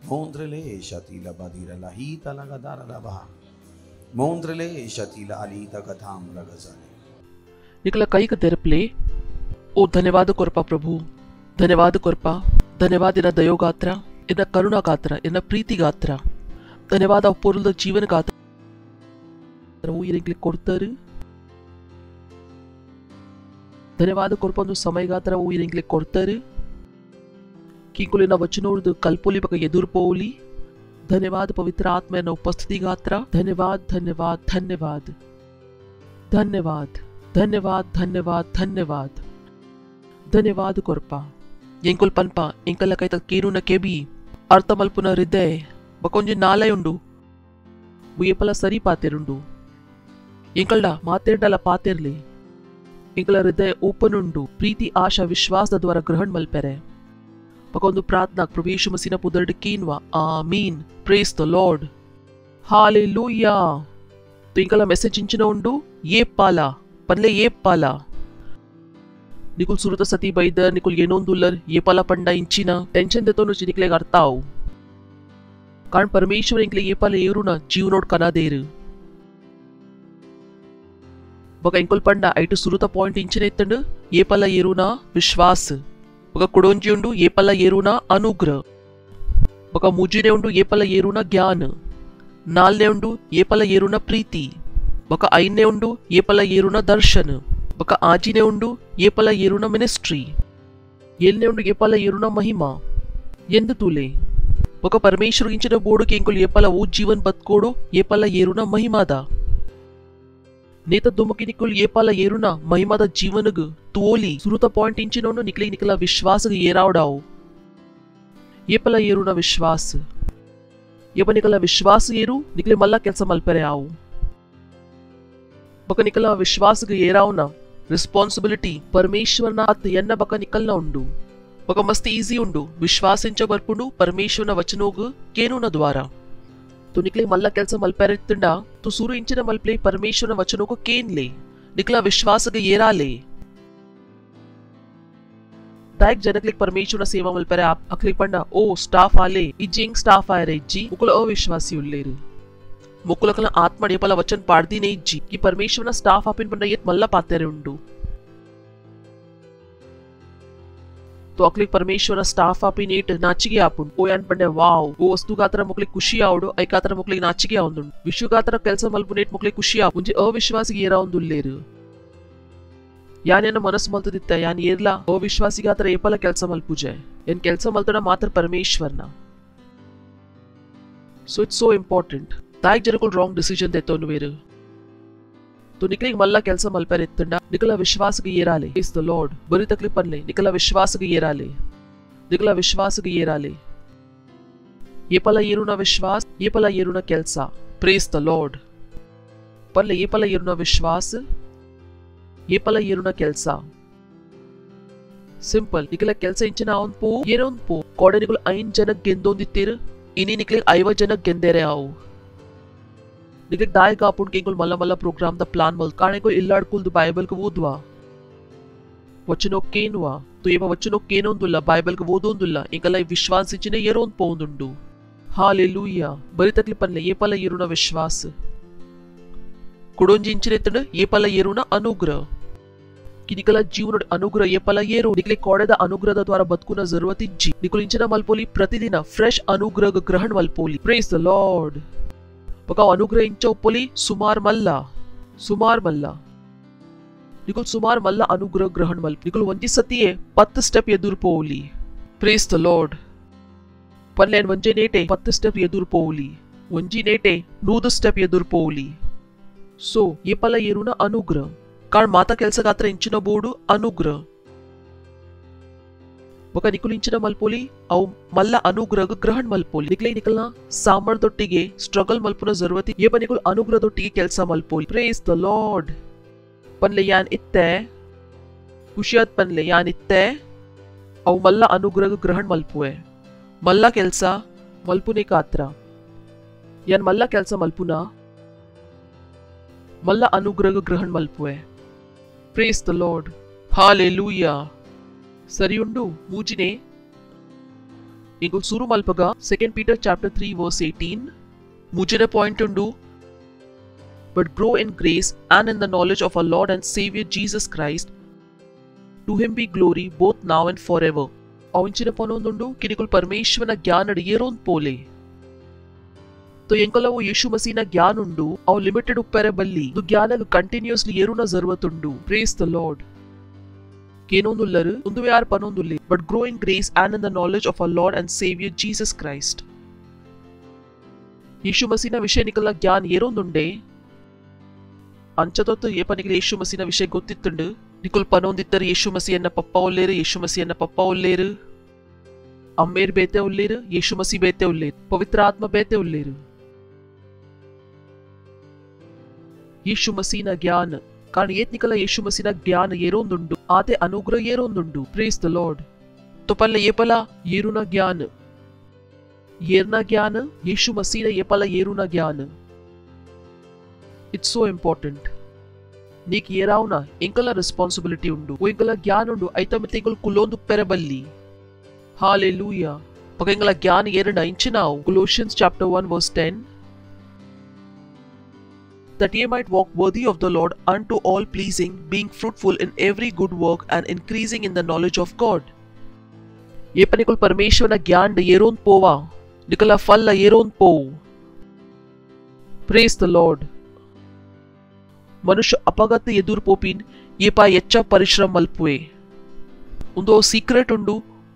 मोंद्रले शातीला बदीरा लाहीता लगादार लबा मोंद्रले शातीला अलीता कथाम रगजाले निकला कई का तेरप्ले ओ धन्यवाद कोरपा प्रभु ಧನ್ಯವಾದ ಕೊರ್ಪ ಧನ್ಯವಾದ ಇನ್ನ ದಯೋಗಾತ್ರ ಇನ್ನ ಕರುಣಾಗಾತ್ರ ಇನ್ನ ಪ್ರೀತಿಗಾತ್ರ ಧನ್ಯವಾದ ಪೂರ್ವದ ಜೀವನಗಾತ್ರ ಊರಿಗೆ ಕೊಡ್ತಾರೆ ಧನ್ಯವಾದ ಕೊರ್ಪೊಂದು ಸಮಯಗಾತ್ರ ಊರಿಗೆ ಕೊಡ್ತಾರೆ ಕಿಂಕುಲಿನ ವಚನೋರ್ದು ಕಲ್ಪೋಲಿ ಬಕ ಎದುರ್ಪೋಲಿ ಧನ್ಯವಾದ ಪವಿತ್ರ ಆತ್ಮನ ಉಪಸ್ಥಿತಿಗಾತ್ರ ಧನ್ಯವಾದ ಧನ್ಯವಾದ ಧನ್ಯವಾದ ಧನ್ಯವಾದ ಧನ್ಯವಾದ ಧನ್ಯವಾದ ಧನ್ಯವಾದ ಧನ್ಯವಾದ ಕೊರ್ಪ ಎಂಕುಲ್ ಪನ್ಪ ಎಂಕಲ್ಲ ಕೈತ ಕೀರುನ ಕೆಬಿ ಅರ್ಥಮಲ್ಪುನ ಹೃದಯ ಬಕೊಂಜಿ ನಾಲಯುಂಡು ಬುಯಪಲ ಸರಿ ಪಾತೆರುಂಡು ಎಂಕಲ್ಡ ಮಾತೇರ್ಡಲ ಪಾತೆರ್ಲಿ ಎಂಕಲ ಹೃದಯ ಓಪನ್ ಉಂಡು ಪ್ರೀತಿ ಆಶಾ ವಿಶ್ವಾಸದ ದ್ವಾರ ಗ್ರಹಣ ಮಲ್ಪೆರೆ ಬಕೊಂದು ಪ್ರಾರ್ಥನಾ ಪ್ರಭು ಯೇಸು ಮಸೀನ ಪುದರ್ಡ್ ಕೀನ್ವಾ amen praise the Lord hallelujah तो इंकला मेसेज इंचिन उंडु ये पाला पनले ये पाला निकुल सुरुत सती बैद निकुल येनोंदुलर ये पाला पंडा इंचिना टेंशन देतो नुची निकले करताव कारण परमेश्वर इंकले ये पाला येरुना जीव नोड कना देर बगा इंकुल पंडा ऐटु सुरुत पॉइंट इंचिन एत्तंड ये पाला येरुना विश्वास बगा कुडोंजी उंडु ये पाला येरुना अनुग्रह बगा मुजिने उंडु ये पाला येरुना ज्ञान ನಾಲ್ನೇ ಉಂಡು ಏಪಲ ಏರುನ ಪ್ರೀತಿ ಬಕ ಐದನೇ ಉಂಡು ಏಪಲ ಏರುನ ದರ್ಶನ ఒక ఆజినే ఉండు ఏపల ఏరున మినిస్ట్రీ ఏల్నే ఉండు ఏపల ఏరున మహిమ ఎందు తూలే ఒక పరమేశ్వరించిన బోడుకి ఇంకొలు ఏపల ఓ జీవన్ బతుకోడు ఏపల ఏరున మహిమాದ ನೇತ ದುಮುಕಿ ನಿಕುಲ್ ಏಪಾಲ ಏರುನ ಮಹಿಮಾದ ಜೀವನಗ ತೋಲಿ ಸುರುತ ಪಾಯಿಂಟ್ ಇಂಚಿನೋನು ನಿಕ್ಲಿ ನಿಕಲ ವಿಶ್ವಾಸಗ ಏರಾವಡಾವು ಏಪಲ ಏರುನ ವಿಶ್ವಾಸ ಏಪ ನಿಕಲ ವಿಶ್ವಾಸ ಏರು ನಿಕ್ಲಿ ಮಲ್ಲ ಕೆಲಸ ಮಲ್ಪರೆ ಆವು ಬಕ ನಿಕಲ ವಿಶ್ವಾಸಗ ಏರಾವನ ರೆಸ್ಪಾನ್ಸಿಬಿಲಿಟಿ ಪರಮೇಶ್ವರನ ಅತ್ ಎನ್ನ ಬಕ ನಿಕಲ್ನ ಉಂಡು ಬಕ ಮಸ್ತ್ ಈಸಿ ಉಂಡು ವಿಶ್ವಾಸಿಂಚ ಬರ್ಪುಂಡು ಪರಮೇಶ್ವರನ ವಚನೋಗ ಕೇನುನ ದ್ವಾರ तो निकले मल्ला ಕೆಲಸ ಮಲ್ಪೆರೆತ್ತಿಂಡ तो सूरु इंचिನ मल्पले परमेश्वरನ वचनों को केनले निकला विश्वास के येराले दायक जनकले परमेश्वरನ सेवा मल्परे आप अखले पंडा ओ स्टाफ आले इजिंग स्टाफ आए रे जी मुकुल अविश्वासी उल्लेरु मुकुलकला आत्मा डेपला वचन पाड़दी नहीं जी कि परमेश्वरನ स्टाफ आपिन पंडा येत मल्ला पातेरे उंडु तो अकली परमेश्वर स्टाफ आपिन ಏಟ್ ನಾಚಿಗೆ ಆಪುಂಡು ಓ ಯಾನ್ ಪಂಡೆ ವಾವ್ ಓ ವಸ್ತುಗಾತರ ಮುಕ್ಲಿ ಖುಷಿ ಆವಡು ಐಕಾತರ ಮುಕ್ಲಿ ನಾಚಿಗೆ ಆವಂದುಂಡು ವಿಶ್ವಗಾತರ ಕೆಲಸ ಮಲ್ಪುನೇಟ್ ಮುಕ್ಲಿ ಖುಷಿ ಆ ಮುಂಜೆ ಅವಿಶ್ವಾಸಿಗೆ ಏರಾವಂದುಲ್ಲೇರು ಯಾನೇನ ಮನಸ್ಸು ಮಲ್ತದಿತ್ತ ಯಾನ್ ಏರ್ಲ ಅವಿಶ್ವಾಸಿಗಾತರ ಏಪಲ ಕೆಲಸ ಮಲ್ಪುಜೆ ಏನ್ ಕೆಲಸ ಮಲ್ತಡ ಮಾತ್ರ ಪರಮೇಶ್ವರನ ಸೊ ಇಟ್ಸ್ ಸೋ ಇಂಪಾರ್ಟೆಂಟ್ ತಾಯಿಗೆ ಜನಗಳು ರಾಂಗ್ ಡಿಸಿಷನ್ ತೆತ್ತೋನು ಬೇರು तो निकले मल्ला ಕೆಲಸ ಮಲ್ಪೆರೆತ್ತಂಡ ನಿಕಲ ವಿಶ್ವಾಸಗೆ ಏರಾಲೆ ಇಸ್ ದ ಲಾರ್ಡ್ ಬರಿ ತಕ್ಲಿ ಪನ್ಲೆ ನಿಕಲ ವಿಶ್ವಾಸಗೆ ಏರಾಲೆ ನಿಕಲ ವಿಶ್ವಾಸಗೆ ಏರಾಲೆ ಏಪಲ ಏರುನ ವಿಶ್ವಾಸ ಏಪಲ ಏರುನ ಕೆಲಸ ಪ್ರೇಸ್ ದ ಲಾರ್ಡ್ ಪನ್ಲೆ ಏಪಲ ಏರುನ ವಿಶ್ವಾಸ ಏಪಲ ಏರುನ ಕೆಲಸ ಸಿಂಪಲ್ ನಿಕಲ ಕೆಲಸ ಇಂಚಿನ ಅವನ್ ಪೋ ಏರೋನ್ ಪೋ ಕೋಡೆ ನಿಕಲ 5 ಜನಕ್ಕೆ ಗೆಂದೊಂದಿತ್ತೀರು ಇನಿ ನಿಕಲೆ 50 ಜನಕ್ಕೆ ಗೆಂದೇರೆ ಆವು निकले दाय कापुन के मल्ला मल्ला प्रोग्राम द प्लान मल काने को इल्लाडकुल द बाइबल को वोदवा वचनो केनवा तो ये वचनो केनोंदुल्ला बाइबल को वोदोंदुल्ला इंकला विश्वास इचिने येरोन पोंदुंडु हालेलुया बरी तकली पन्ले ये पला येरुना विश्वास कुडोंजी इंचिने तंड ये पला येरुना अनुग्रह कि निकला जीवन अनुग्रह ये पला येरो निकले कोडेद अनुग्रह द्वारा बतकुना जरूरत इज्जी निकल इंचिना मल्पोली प्रतिदिन फ्रेश अनुग्रह ग्रहण मल्पोली प्रेज द लॉर्ड बका अनुग्रह इंच उप्पोली सुमार मल्ला निकुल सुमार मल्ला अनुग्रह ग्रहण मल निकुल वंजी सतिये 10 स्टेप ಎದುರು ಪೋಲಿ ಪ್ರೇಸ್ ದ ಲಾರ್ಡ್ ಪನ್ಲೆನ್ ವಂಜೆ ನೇಟೆ 10 ಸ್ಟೆಪ್ ಎದುರು ಪೋಲಿ ವಂಜಿ ನೇಟೆ 100 ಸ್ಟೆಪ್ ಎದುರು ಪೋಲಿ ಸೊ ಏಪಲ ಏರುನ ಅನುಗ್ರಹ ಕಾರಣ ಮಾತಾ ಕೆಲಸಗಾತ್ರ ಇಂಚಿನ ಬೋರ್ಡು ಅನುಗ್ರಹ बका निकुल इंचिನ मल्पोली अव मल्ला अनुग्रह ग्रहण मल्पोली निकले निकलना सामर दोट्टिगे स्ट्रगल मल्पुನ जरूरत ये पण निकुल अनुग्रह दोट्टिगे ಕೆಲಸ मल्पोली प्रेज द लॉर्ड पनले यान इत्ते खुशियात पनले यान इत्ते अव मल्ला अनुग्रह ग्रहण मल्पुए मल्ला ಕೆಲಸ मल्पुने कात्र यान मल्ला ಕೆಲಸ मल्पुना मल्ला अनुग्रह ग्रहण मल्पुए प्रेज द लॉर्ड हालेलुया सरी उंडु मूजिने इंगु सुरु मल्पगा 2 Peter chapter 3 verse 18 मूजिने पॉइंट उंडु but grow in grace and in the knowledge of our Lord and Savior Jesus Christ to him be glory both now and forever अवंचिने पनोंदुंडु किनिकुल परमेश्वरನ ಜ್ಞಾನ ಏರೋನ್ ಪೋಲೆ तो ಎಂಕಲವು ಯೇಸು ಮಸೀನ ಜ್ಞಾನ ಉಂಡು ಅವ ಲಿಮಿಟೆಡ್ ಉಪ್ಪೆರೆ ಬಲ್ಲಿ ದು ಜ್ಞಾನ ಕಂಟಿನ್ಯೂಸ್ಲಿ ಏರುನ ಜरूरत ಉಂಡು ಪ್ರೇಸ್ ದ ಲಾರ್ಡ್ ಕೇನೊಂದುಲ್ಲರು ಒಂದುವೆ ಯಾರು ಪನೊಂದುಲ್ಲಿ but grow in grace and in the knowledge of our Lord and saviour Jesus Christ Yesu ಮಸೀನ ವಿಷಯ ನಿಕಲ ಜ್ಞಾನ ಏರೊಂದುಂಡೆ ಅಂಚತೊತ್ತು ಏ ಪನಿಗೆ ಯೇಸು ಮಸೀನ ವಿಷಯ ಗೊತ್ತಿತ್ತುಂಡು ನಿಕುಲ್ ಪನೊಂದಿತ್ತರು ಯೇಸು ಮಸೀಯನ್ನ ಪಪ್ಪ ಒಲ್ಲೇರು ಯೇಸು ಮಸೀಯನ್ನ ಪಪ್ಪ ಒಲ್ಲೇರು ಅಮ್ಮೇರ್ ಬೇತೆ ಒಲ್ಲೇರು ಯೇಸು ಮಸೀ ಬೇತೆ ಒಲ್ಲೇರು ಪವಿತ್ರ ಆತ್ಮ ಬೇತೆ ಒಲ್ಲೇರು ಯೇಸು ಮಸೀನ ಜ್ಞಾನ कारण येत निकला यीशु मसीना ज्ञान येरोंदुंडु आते अनुग्रह येरोंदुंडु प्रेज द लॉर्ड तो पल्ले ये पला येरुना ज्ञान येरना ज्ञान यीशु मसीना ये पला येरुना ज्ञान इट्स सो इंपॉर्टेंट नीक येराउना इंकला रिस्पांसिबिलिटी उंडु वो इंकला ज्ञान उंडु ऐता मितेगुल कुलोंदु पेरबल्ली हालेलुया पका इंकला ज्ञान येरना इंचिनाउ कोलोसियंस chapter 1 verse 10 that ye might walk worthy of the Lord unto all pleasing, being fruitful in every good work and increasing in the knowledge of God. ये पनिकुल परमेश्वर ना ज्ञान ड येरोन पोवा निकला फल ला येरोन पो Praise the Lord. मनुष्य अपगत एदुर पोपिन ये ಪಾ ಹೆಚ್ಚ ಪರಿಶ್ರಮ ಮಲ್ಪುವೆ ಒಂದು ಸೀಕ್ರೆಟ್ ಉಂಡು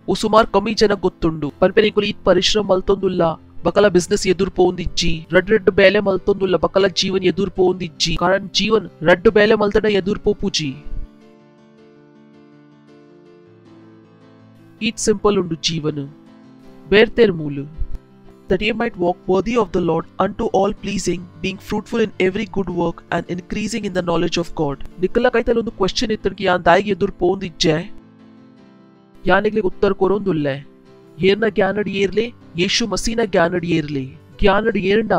ಓ ಸುಮಾರು ಕಮ್ಮಿ ಜನ ಗೊತ್ತುಂಡು ಪನ್ಪೆ ನಿಕುಲು ಈ ಪರಿಶ್ರಮ ಮಲ್ತೊಂದುಲ್ಲ ಬಕಲ ಬಿಸ್ನೆಸ್ ಎದುರು ಪೋಂದಿಜ್ಜಿ ರಡ್ಡು ಬೇಲೆ ಮಲ್ತೊಂದುಲ್ಲ ಬಕಲ ಜೀವನ್ ಎದುರು ಪೋಂದಿಜ್ಜಿ ಕಾರಣ ಜೀವನ್ ರಡ್ಡು ಬೇಲೆ ಮಲ್ತಡ ಎದುರು ಪೋಪುಜಿ ಈಟ್ ಸಿಂಪಲ್ ಉಂಡು ಜೀವನ ಬೇರ್ತೆರ್ ಮೂಲು that ye might walk worthy of the Lord, unto all pleasing, being fruitful in every good work and increasing in the knowledge of God. निकला काहीतरी ಒಂದು ಕ್ವೆಶ್ಚನ್ ಇತ್ತು की ಯಾನ್ ದಾಯಿಗೆ ಎದುರು ಪೋಂದಿಜ್ಜೆ ಯಾನಿಗ್ಲಿಗೆ ಉತ್ತರ ಕೊರೊಂದುಲ್ಲೆ ಏರ್ನ ಜ್ಞಾನಡಿ ಏರ್ಲೆ ಯೇಸು ಮಸೀನ ಜ್ಞಾನಡಿ ಏರ್ಲೆ ಜ್ಞಾನಡಿ ಏರ್ಂಡ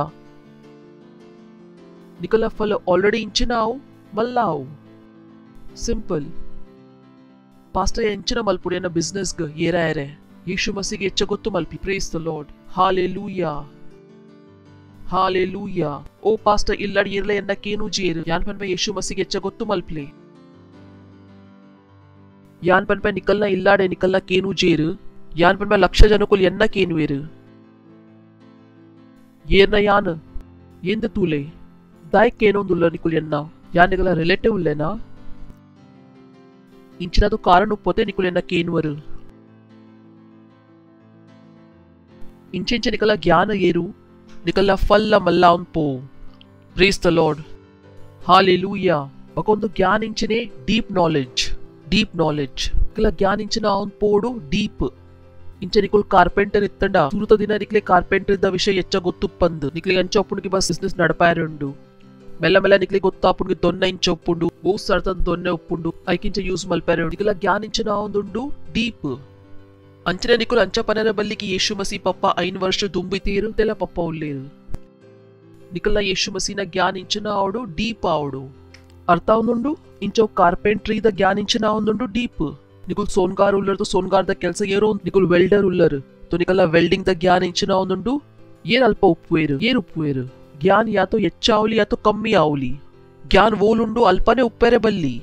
ನಿಕಲ ಫಲ ಆಲ್ರೆಡಿ ಇಂಚಿನಾವು ಮಲ್ಲಾವು ಸಿಂಪಲ್ ಪಾಸ್ಟರ್ ಎಂಚಿನ ಮಲ್ಪುಡಿಯನ್ನ ಬಿಸ್ನೆಸ್ ಗ ಏರಾಯರೆ ಯೇಸು ಮಸೀಗೆ ಹೆಚ್ಚ ಗೊತ್ತು ಮಲ್ಪಿ praise the Lord hallelujah hallelujah ಓ ಪಾಸ್ಟರ್ ಇಲ್ಲಡಿ ಇರ್ಲೆ ಎನ್ನಕೇನು ಜೇರು ಯಾನ್ ಪನ್ಪೆ ಯೇಸು ಮಸೀಗೆ ಹೆಚ್ಚ ಗೊತ್ತು ಮಲ್ಪ್ಲೆ ಯಾನ್ ಪನ್ಪೆ ನಿಕಲ್ನ ಇಲ್ಲಾಡೆ ನಿಕಲ್ನ ಕೇನು ಜೇರು ಯಾನ್ ಪನ್ಪೆ ಲಕ್ಷ ಜನಕುಲ್ ಎನ್ನ ಕೇನು ಏರು ಏರ್ನ ಯಾನ್ ಎಂದ ತೂಲೆ ದಾಯ್ ಕೇನೊಂದುಲ್ಲ ನಿಕುಲ್ ಎನ್ನ ಯಾನ್ ನಿಕಲ ರಿಲೇಟಿವ್ ಉಲ್ಲೆನಾ ಇಂಚಿನದು ಕಾರಣ ಪೊತೆ ನಿಕುಲ್ ಎನ್ನ ಕೇನುವರು ಇಂಚೆಂಚೆ ನಿಕಲ ಜ್ಞಾನ ಏರು ನಿಕಲ ಫಲ್ಲ ಮಲ್ಲ ಅವ್ನ್ ಪೋ ಪ್ರೇಸ್ ದ ಲಾರ್ಡ್ ಹಾಲೆಲೂಯಾ ಬಕೊಂದು ಜ್ಞಾನ ಇಂಚನೆ ಡೀಪ್ ನಾಲೆಡ್ಜ್ ನಿಕಲ ಜ್ಞಾನ ಇಂಚಿನ ಅವ್ನ್ ಪೋಡು ಡೀಪ್ ಇಂಚೆ ನಿಕುಲ್ ಕಾರ್ಪೆಂಟರ್ ಇತ್ತಂಡ ಸುರುತ ದಿನ ನಿಕ್ಲೆ ಕಾರ್ಪೆಂಟರ್ ಇದ್ದ ವಿಷಯ ಹೆಚ್ಚ ಗೊತ್ತುಪ್ಪಂದು ನಿಕ್ಲೆ ಅಂಚ ಒಪ್ಪುಣಿಗೆ ಬಸ್ ಬಿಸ್ನೆಸ್ ನಡಪಾರುಂಡು ಮೆಲ್ಲ ಮೆಲ್ಲ ನಿಕ್ಲೆ ಗೊತ್ತಾಪುಣಿಗೆ ದೊನ್ನೆ ಇಂಚ ಒಪ್ಪುಂಡು ಓ ಸರ್ತ ದೊನ್ನೆ ಒಪ್ಪುಂಡು ಐಕಿಂಚ ಯೂಸ್ ಮಲ್ಪಾರುಂಡು ನಿಕಲ ಜ್ಞಾನ ಇಂಚಿನ ಒಂದುಂಡು ಡೀಪ್ ಅಂಚನೆ ನಿಕುಲ್ ಅಂಚ ಪನರ ಬಲ್ಲಿಗೆ ಯೇಸು ಮಸಿ ಪಪ್ಪ 5 ವರ್ಷ ದುಂಬಿತೀರು ತೆಲ ಪಪ್ಪ ಉಳ್ಳೇರು ನಿಕಲ್ನ ಯೇಸು ಮಸಿನ ಜ್ಞಾನ ಇಂಚಿನ ಆವಡು ಡೀಪ್ ಆವಡು ಅರ್ಥ ಒಂದುಂಡು ಇಂಚೋ ಕಾರ್ಪೆಂಟ್ರಿ ದ ಜ್ಞಾನ ಇಂಚಿನ ಒಂದುಂಡು ಡೀಪ್ ನಿಕುಲ್ ಸೋನ್ಗಾರ್ ಉಲ್ಲರ್ದು ಸೋನ್ಗಾರ್ದ ಕೆಲಸ ಏರೋ ನಿಕುಲ್ ವೆಲ್ಡರ್ ಉಲ್ಲರ್ तो निकल वेल्डिंग ದ ಜ್ಞಾನ ಇಂಚಿನ ಒಂದುಂಡು ಏನ್ ಅಲ್ಪ ಉಪ್ಪುವೇರು ಜ್ಞಾನ ಯಾತೋ ಹೆಚ್ಚಾವಲಿ ಯಾತೋ ಕಮ್ಮಿ ಆವಲಿ ಜ್ಞಾನ ಓಲುಂಡು ಅಲ್ಪನೇ ಉಪ್ಪೆರೆ ಬಲ್ಲಿ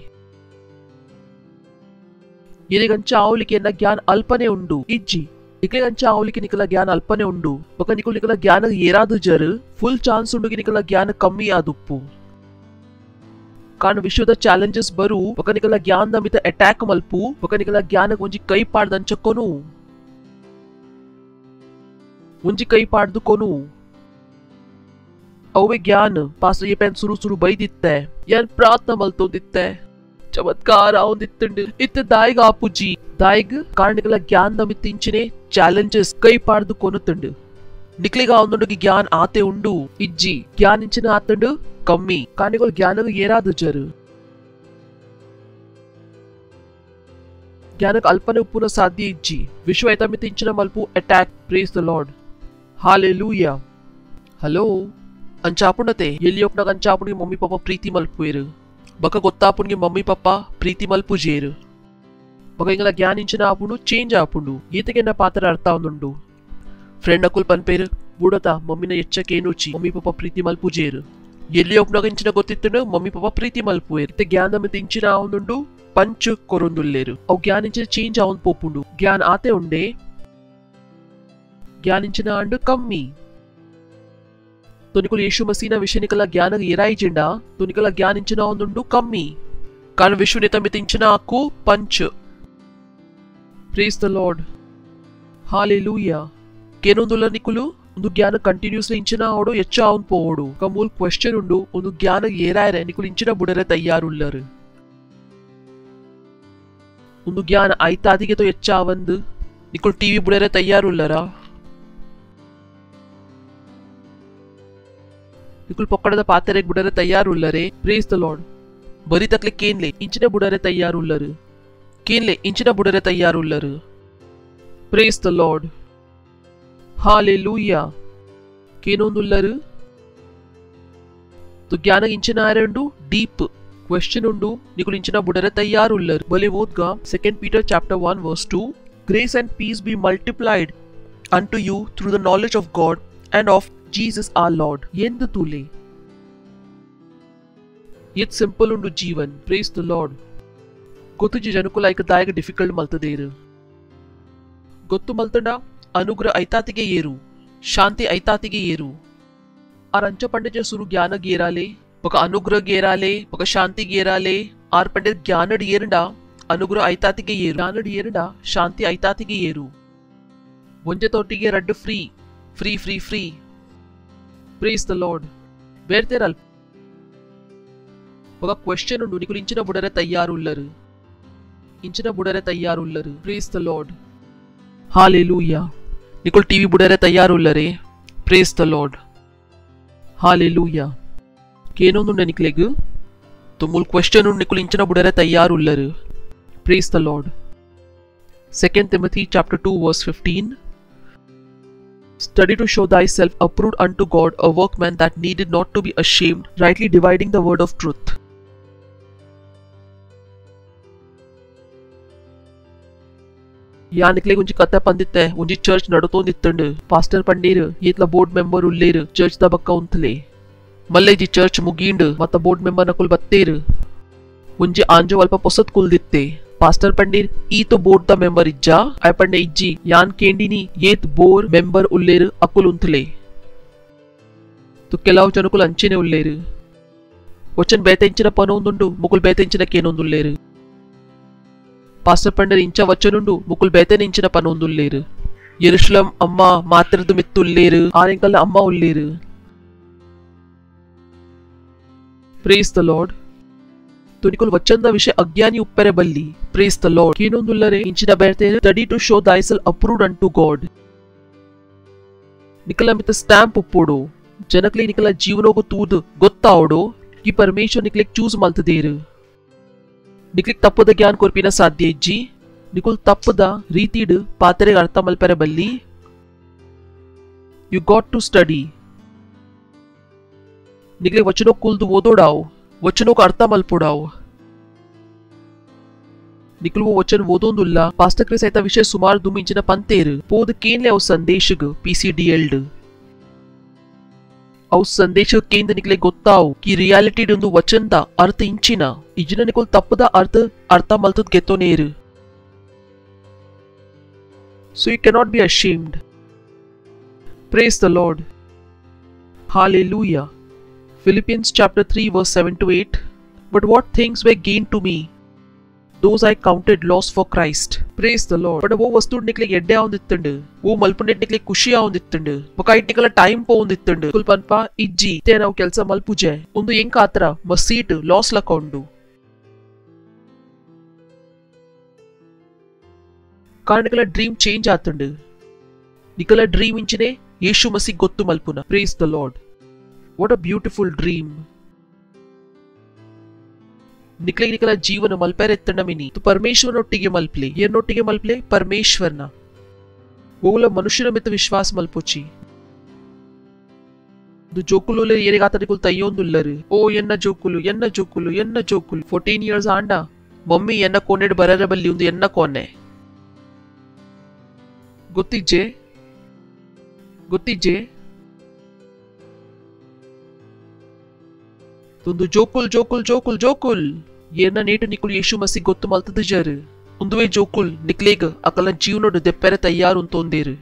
ಏನಿಗಂಚ ಆವಲಿಕೆ ಎನ್ನ ಜ್ಞಾನ ಅಲ್ಪನೆ ಉಂಡು ಇಜ್ಜಿ ನಿಕಲಿಗಂಚ ಆವಲಿಕೆ ನಿಕಲ ಜ್ಞಾನ ಅಲ್ಪನೆ ಉಂಡು ಬಕ ನಿಕಲ ಜ್ಞಾನ ಏರಾದು ಜರ್ ಫುಲ್ ಚಾನ್ಸ್ ಉಂಡು ನಿಕಲ ಜ್ಞಾನ ಕಮ್ಮಿ ಆದುಪ್ಪು ಕಾರಣ ವಿಶ್ವದ ಚಾಲೆಂಜಸ್ ಬರು ಬಕ ನಿಕಲ ಜ್ಞಾನದ ಮಿತ ಅಟ್ಯಾಕ್ ಮಲ್ಪು ಬಕ ನಿಕಲ ಜ್ಞಾನ ಒಂಜಿ ಕೈ ಪಾಡ್ದಂಚಕ್ಕೊನು ಒಂಜಿ ಕೈ ಪಾಡ್ದು ಕೊನು ಅವೇ ಜ್ಞಾನ ಪಾಸ್ಟರ್ ये पेन सुरु ಬೈದಿತ್ತೆ ಯಾನ್ ಪ್ರಾರ್ಥನೆ ಮಲ್ತೋದಿತ್ತೆ चमत्कार आउंदित्तुंडु इत्त दायग आपुजी दायग कारण निकला ज्ञान नमित्तिंचिने चैलेंजेस कई पार्दु कोनुत्तुंडु निकलेगा उंदुंडु ज्ञान आते उंडु इज्जी ज्ञान इंचिन आतुंडु कम्मी कारण निकल ज्ञानग येरादु जरु ज्ञानक अल्पने उप्पुन साध्य इज्जी विश्व ऐतमित्तिंचिन मल्पु अटैक praise the Lord hallelujah hello अंचापुंडते एलियोक्नग अंचापुनि मम्मी पापा प्रीति मल्पुवेरु बक ಗೊತ್ತಾಪುನ್ಗೆ ಮಮ್ಮಿ ಪಪ್ಪ ಪ್ರೀತಿ ಮಲ್ಪುಜೇರು ಬಕ ಇಂಗಲ ಜ್ಞಾನಿಂಚಿನ ಆಪುಂಡು ಚೇಂಜ್ ಆಪುಂಡು ಈತೆಗೆ ನ ಪಾತ್ರ ಅರ್ಥ ಒಂದುಂಡು ಫ್ರೆಂಡ್ ಅಕುಲ್ ಪನ್ಪೇರು ಬುಡತ ಮಮ್ಮಿನ ಎಚ್ಚಕೇನುಚಿ ಮಮ್ಮಿ ಪಪ್ಪ ಪ್ರೀತಿ ಮಲ್ಪುಜೇರು ಎಲ್ಲಿ ಒಪ್ನಾಗ ಇಂಚಿನ ಗೊತ್ತಿತ್ತುಂಡು ಮಮ್ಮಿ ಪಪ್ಪ ಪ್ರೀತಿ ಮಲ್ಪುವೇರು ಇತ್ತೆ ಜ್ಞಾನ ಮಿತ ಇಂಚಿನ ಒಂದುಂಡು ಪಂಚು ಕೊರೊಂದುಲ್ಲೇರು ಅವು ಜ್ಞಾನಿಂಚಿನ ಚೇಂಜ್ ಆವನ್ ಪೋಪುಂಡು ಜ್ಞಾನ ಆತೆ ಉಂಡೆ ಜ್ಞಾನಿಂಚಿನ ಅಂಡು ಕಮ್ಮಿ तो निकल यीशु मसीह विषय निकला ज्ञान येराइजिंडा तो निकला ज्ञान इंचिना ಒಂದುಂಡು ಕಮ್ಮಿ कारण विश्व नेता मितिंचिना आकु पंच प्रेज द लॉर्ड हालेलूया केनोंದುಲ್ಲ ನಿಕುಲು ಒಂದು ಜ್ಞಾನ ಕಂಟಿನ್ಯೂಸ್ಲಿ ಇಂಚಿನ ಓಡು ಹೆಚ್ಚ ಅವನ್ ಪೋಡು ಕಮೂಲ್ ಕ್ವೆಶ್ಚನ್ ಉಂಡು ಒಂದು ಜ್ಞಾನ ಏರಾಯರೆ ನಿಕುಲು ಇಂಚಿನ ಬುಡರೆ ತಯಾರುಲ್ಲರು ಒಂದು ಜ್ಞಾನ ಐತಾದಿಗೆ ತೋ ಹೆಚ್ಚ ಅವಂದು ನಿಕುಲು ಟಿವಿ ಬುಡರೆ ತಯಾರುಲ್ಲರಾ निकुल पकड़द पातरे बुडरे तैयार उल्लरे प्रेज द लॉर्ड बरी तकले केनले इंचिने बुडरे तैयार उल्लरु केनले इंचिने बुडरे तैयार उल्लरु प्रेज द लॉर्ड हालेलूया केनोंदुल्लरु तो ज्ञान इंचिನ ಆರೆಂಡು ಡೀಪ್ ಕ್ವೆಶ್ಚನ್ ಉಂಡು ನಿಕುಲ್ ಇಂಚಿನ ಬುಡರೆ ತಯಾರ್ ಉಲ್ಲರು ಬಲೆ ಓದ್ಗ 2 Peter chapter 1 verse 2 grace and peace be multiplied unto you through the knowledge of God and of Jesus our Lord ಎಂದು ತೂಲೆ ಇಟ್ ಸಿಂಪಲ್ ಉಂಡು ಜೀವನ್ ಪ್ರೇಸ್ ದ ಲಾರ್ಡ್ ಗೊತ್ತು ಜನಕುಲ ಐಕದಾಯಕ ಡಿಫಿಕಲ್ಟ್ ಮಲ್ತದೇರು ಗೊತ್ತು ಮಲ್ತಂಡ ಅನುಗ್ರಹ ಐತಾತಿಗೆ ಏರು ಶಾಂತಿ ಐತಾತಿಗೆ ಏರು ಆ ರಂಚ ಪಂಡಿತ ಸುರು ಜ್ಞಾನ ಗೇರಾಲೆ ఒక అనుగ్రಹ ಗೇರಾಲೆ ఒక ಶಾಂತಿ ಗೇರಾಲೆ ಆರ್ಪಂಡೆ ಜ್ಞಾನಡ್ ಏರಂಡ ಅನುಗ್ರಹ ಐತಾತಿಗೆ ಏರು ಜ್ಞಾನಡ್ ಏರಂಡ ಶಾಂತಿ ಐತಾತಿಗೆ ಏರು ಒಂಜೆ ತೋಟಿಗೆ ರಡ್ಡು free free free free praise the Lord ಬೇರ್ತೆರಲ್ ఒక క్వశ్చన్ ఉండు నీకు ఇంచిన బుడరే తయారుల్లరు ఇంచిన బుడరే తయారుల్లరు ప్రేస్ ద లార్డ్ हालेलुया निकुल टीवी बुडरे तैयार उल्लरे प्रेस द लॉर्ड हालेलुया केनोंदुंडे निकलेगु तो मूल क्वेश्चन निकुल इंचना बुडरे तैयार उल्लरे praise the Lord 2 Timothy chapter 2 verse 15 Study to show thyself approved unto God, a workman that needed not to be ashamed, rightly dividing the word of truth. या निकले उंची कथा पंदित्ते उंची चर्च नडतोंदित्तंड पास्टर पंडीर इतला बोर्ड मेंबर उल्लेर चर्च ದ ಬಕ್ಕ ಉಂತಲೆ ಮಲ್ಲೆ G church ಮುಗೀಂಡ್ ಮತ್ತ board member Nakul ಬತ್ತೇರ್ ಉಂಜಿ ಆಂಜೋ ಅಲ್ಪ ಪೊಸತ್ ಕುಲ್ದಿತ್ತೆ पास्टर पंडीर ई तो बोर्ड ದ ಮೆಂಬರ್ ಇಜ್ಜಾ ಐ ಪಂಡೆ ಇಜ್ಜಿ ಯಾನ್ ಕೇಂಡಿನಿ ಏತ್ ಬೋರ್ ಮೆಂಬರ್ ಉಲ್ಲೇರ್ ಅಕುಲ್ ಉಂತಲೆ ತು ಕೆಲವು ಜನಕುಲ್ ಅಂಚಿನೆ ಉಲ್ಲೇರ್ ವಚನ್ ಬೇತೆಂಚಿನ ಪನೊಂದುಂಡು ಮುಕುಲ್ ಬೇತೆಂಚಿನ ಕೇನೊಂದುಲ್ಲೇರ್ पास्टर पंडर इंचा वचनुंडु मुकुल बेतेन इंचिन पनोंदुल्लेरु यरूशलेम अम्मा मात्रदु मित्तुल्लेरु आरेंकल अम्मा उल्लेरु प्रेस द लॉर्ड तुनिकुल वचन द विषय अज्ञानी उप्पेरे बल्ली प्रेस द लॉर्ड केनोंदुल्लरे इंचिन बेतेन study to show thyself approved unto God निकला मित स्टैंप उप्पोडो जनकले निकला जीवनोगु तूद गोत्तावडो कि परमेश्वर निकले चूज मल्तदेरु ನಿಕ್ಲಿಕ್ ತಪ್ಪದ ಜ್ಞಾನ ಕೊರ್ಪಿನ ಸಾಧ್ಯ ಇಜ್ಜಿ ನಿಕುಲ್ ತಪ್ಪದ ರೀತಿಡ್ ಪಾತ್ರೆಗೆ ಅರ್ಥ ಮಲ್ಪರೆ ಬಲ್ಲಿ ಯು ಗಾಟ್ ಟು ಸ್ಟಡಿ ನಿಕ್ಲೆ ವಚನೋ ಕುಲ್ದು ಓದೋಡಾವ್ ವಚನೋಕ ಅರ್ಥ ಮಲ್ಪೋಡಾವ್ ನಿಕುಲ್ वो वचन ಓದೋಂದುಲ್ಲ ಪಾಸ್ಟರ್ ಕ್ರೆ ಸಹಿತ ವಿಷಯ ಸುಮಾರು ದುಮಿಂಚಿನ ಪಂತೇರು ಪೋದ ಕೇನ್ಲೆ ಅವ್ ಸಂದೇಶಗ PCDLD ಅವ್ ಸಂದೇಶ ಕೇಂದ್ರ ನಿಕ್ಲೆ ಗೊತ್ತಾವ್ ಕಿ ರಿಯಾಲಿಟಿ ಒಂದು ವಚನದ ಅರ್ಥ ಇಂಚಿನ ಇಜಿನ ನಿಕುಲ್ ತಪ್ಪದ ಅರ್ಥ ಮಲ್ತದ್ ಗೆತ್ತೋನೇರು so you cannot be ashamed praise the Lord hallelujah Philippians chapter 3 verse 7 to 8 but what things were gained to me those I counted loss for Christ praise the Lord but wo vastu nikle edde avundittundu wo malpunet nikle kushi avundittundu boka itnikala time povundittundu kul panpa ijji te ನಾವು ಕೆಲಸ ಮಲ್ಪುಜೆ ಒಂದು ಎಂಕ ಆತರ ಮಸೀಟ್ loss ಲಕೊಂಡು ಕಾರಣ ನಿಕಲ dream change ಆತುಂಡು ನಿಕಲ dream ಇಂಚಿನೆ ಯೇಸು ಮಸಿ ಗೊತ್ತು ಮಲ್ಪುನ praise the Lord what a beautiful dream निकले निकला जीवन मल्पेर एत्तंडमिनी तो परमेश्वरनೊಟ್ಟಿಗೆ मल्पले ಏನೊಟ್ಟಿಗೆ मल्पले परमेश्वरನ ಓಲ ಮನುಷ್ಯನ ಮಿತ ವಿಶ್ವಾಸ ಮಲ್ಪೋಚಿ ದು ಜೋಕುಲುಲೆ ಏರಿಗಾತರಿಕುಲ್ ತಯ್ಯೊಂದುಲ್ಲರು ಓ ಎನ್ನ ಜೋಕುಲು 14 ಇಯರ್ಸ್ ಆಂಡ ಮಮ್ಮಿ ಎನ್ನ ಕೊನೆಡ್ ಬರರ ಬಲ್ಲಿ ಒಂದು ಎನ್ನ ಕೊನೆ ಗೊತ್ತಿಜ್ಜೆ ತುಂದು ಜೋಕುಲ್ ಏನ ನೇಟು ನಿಕುಲ್ ಯೇಸು ಮಸಿ ಗೊತ್ತು ಮಲ್ತದ ಜರು ಉಂದುವೆ ಜೋಕುಲ್ ನಿಕ್ಲೇಗ ಅಕಲ ಜೀವನೋಡು ದೆಪ್ಪೆರೆ ತಯ್ಯಾರು ಅಂತೊಂದೇರು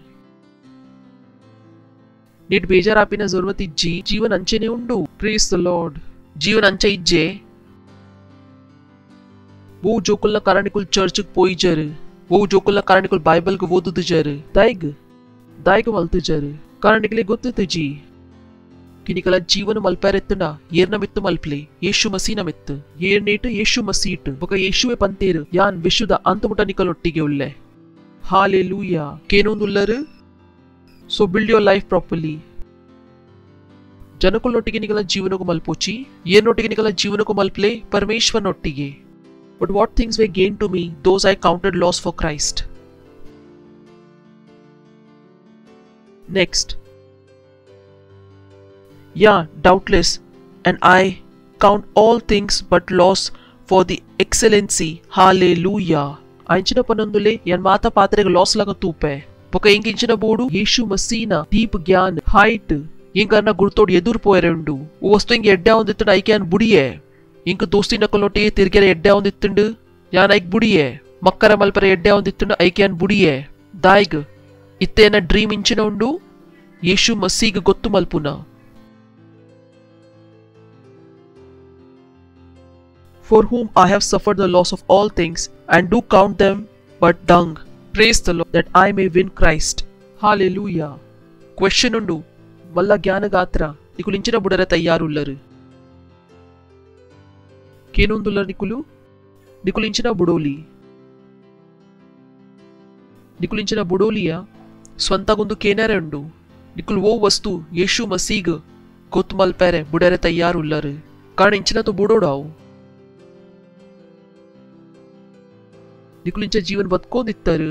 ನೀಟ್ ಬೇಜಾರಾಪಿನ ಜರುರತ್ ಇಜ್ಜಿ ಜೀವನ ಅಂಚೆನೆ ಉಂಡು ಪ್ರೇಸ್ ದ ಲಾರ್ಡ್ ಜೀವನ ಅಂಚೆ ಇಜ್ಜೆ वो ಜೋಕುಲ್ನ ಕಾರಣಿಕುಲ್ ಚರ್ಚ್ಗೆ ಪೋಯಿ ಜರು वो ಜೋಕುಲ್ನ ಕಾರಣಿಕುಲ್ ಬೈಬಲ್ಗೆ ಓದುದು ಜರು ದಾಯ್ಗ ಮಲ್ತು ಜರು ಕಾರಣ ನಿಕ್ಲೆ ಗೊತ್ತಿತ್ತು ಜಿ किनिकला जीवन मल्पेरेत्तुंड येर्न मित्तु मल्पले येशु मसीन मित्तु येर्नेटु येशु मसीट बोक येशुवे पंतेरु यान विशुद्ध अंतमुट निकलೊಟ್ಟಿಗೆ उल्ले हालेलुया केनोंदुल्लरु so build your life properly ಜನಕುಲೊಟ್ಟಿಗೆ ನಿಕಲ ಜೀವನಕ್ಕೆ ಮಲ್ಪೋಚಿ येर्नೊಟ್ಟಿಗೆ ನಿಕಲ ಜೀವನಕ್ಕೆ ಮಲ್ಪಲೆ ಪರಮೇಶ್ವರನೊಟ್ಟಿಗೆ but what things were gained to me those I counted loss for Christ next Yeah, doubtless, and I count all things but loss for the excellency. Hallelujah. Ainchina panondule yan mata patrega loss laga tupe. Boka inkinchina bodu Yeshu Masina deep gyan height. Inkarna gurtod edur poerendu. O vastu inge edda ondittu I can budiye. Ink dosti nakalote tirgere edda ondittundu. Yan I budiye. Makkara malpare edda ondittundu I can budiye. Daig ittena dream inchina undu Yeshu Masig gottu malpuna. for whom I have suffered the loss of all things, and do count them but dung. Praise the Lord, that I may win Christ. Hallelujah. Question undu. Malla ಜ್ಞಾನಗಾತ್ರ ನಿಕುಲು ಇಂಚಿನ ಬುಡರೆ ತಯ್ಯಾರುಲ್ಲರು. ಕೇನೊಂದುಲ್ಲರು ನಿಕುಲು ಇಂಚಿನ ಬುಡೋಲಿ. ನಿಕುಲು ಇಂಚಿನ ಬುಡೋಲಿಯ ಸ್ವಂತಗೊಂದು ಕೇನರೆ ಉಂಡು. ನಿಕುಲು ಓ ವಸ್ತು ಯೇಶು ಮಸೀಗ್ ಗೊತ್ತು ಮಲ್ಪೆರೆ ಬುಡರೆ ತಯ್ಯಾರುಲ್ಲರು. ಕಾರಣ ಇಂಚಿನ तो ಬುಡೋಡಾವು. ನಿಕುಲು ಇಂಚ ಜೀವನ ಬದುಕೋದಿತ್ತರು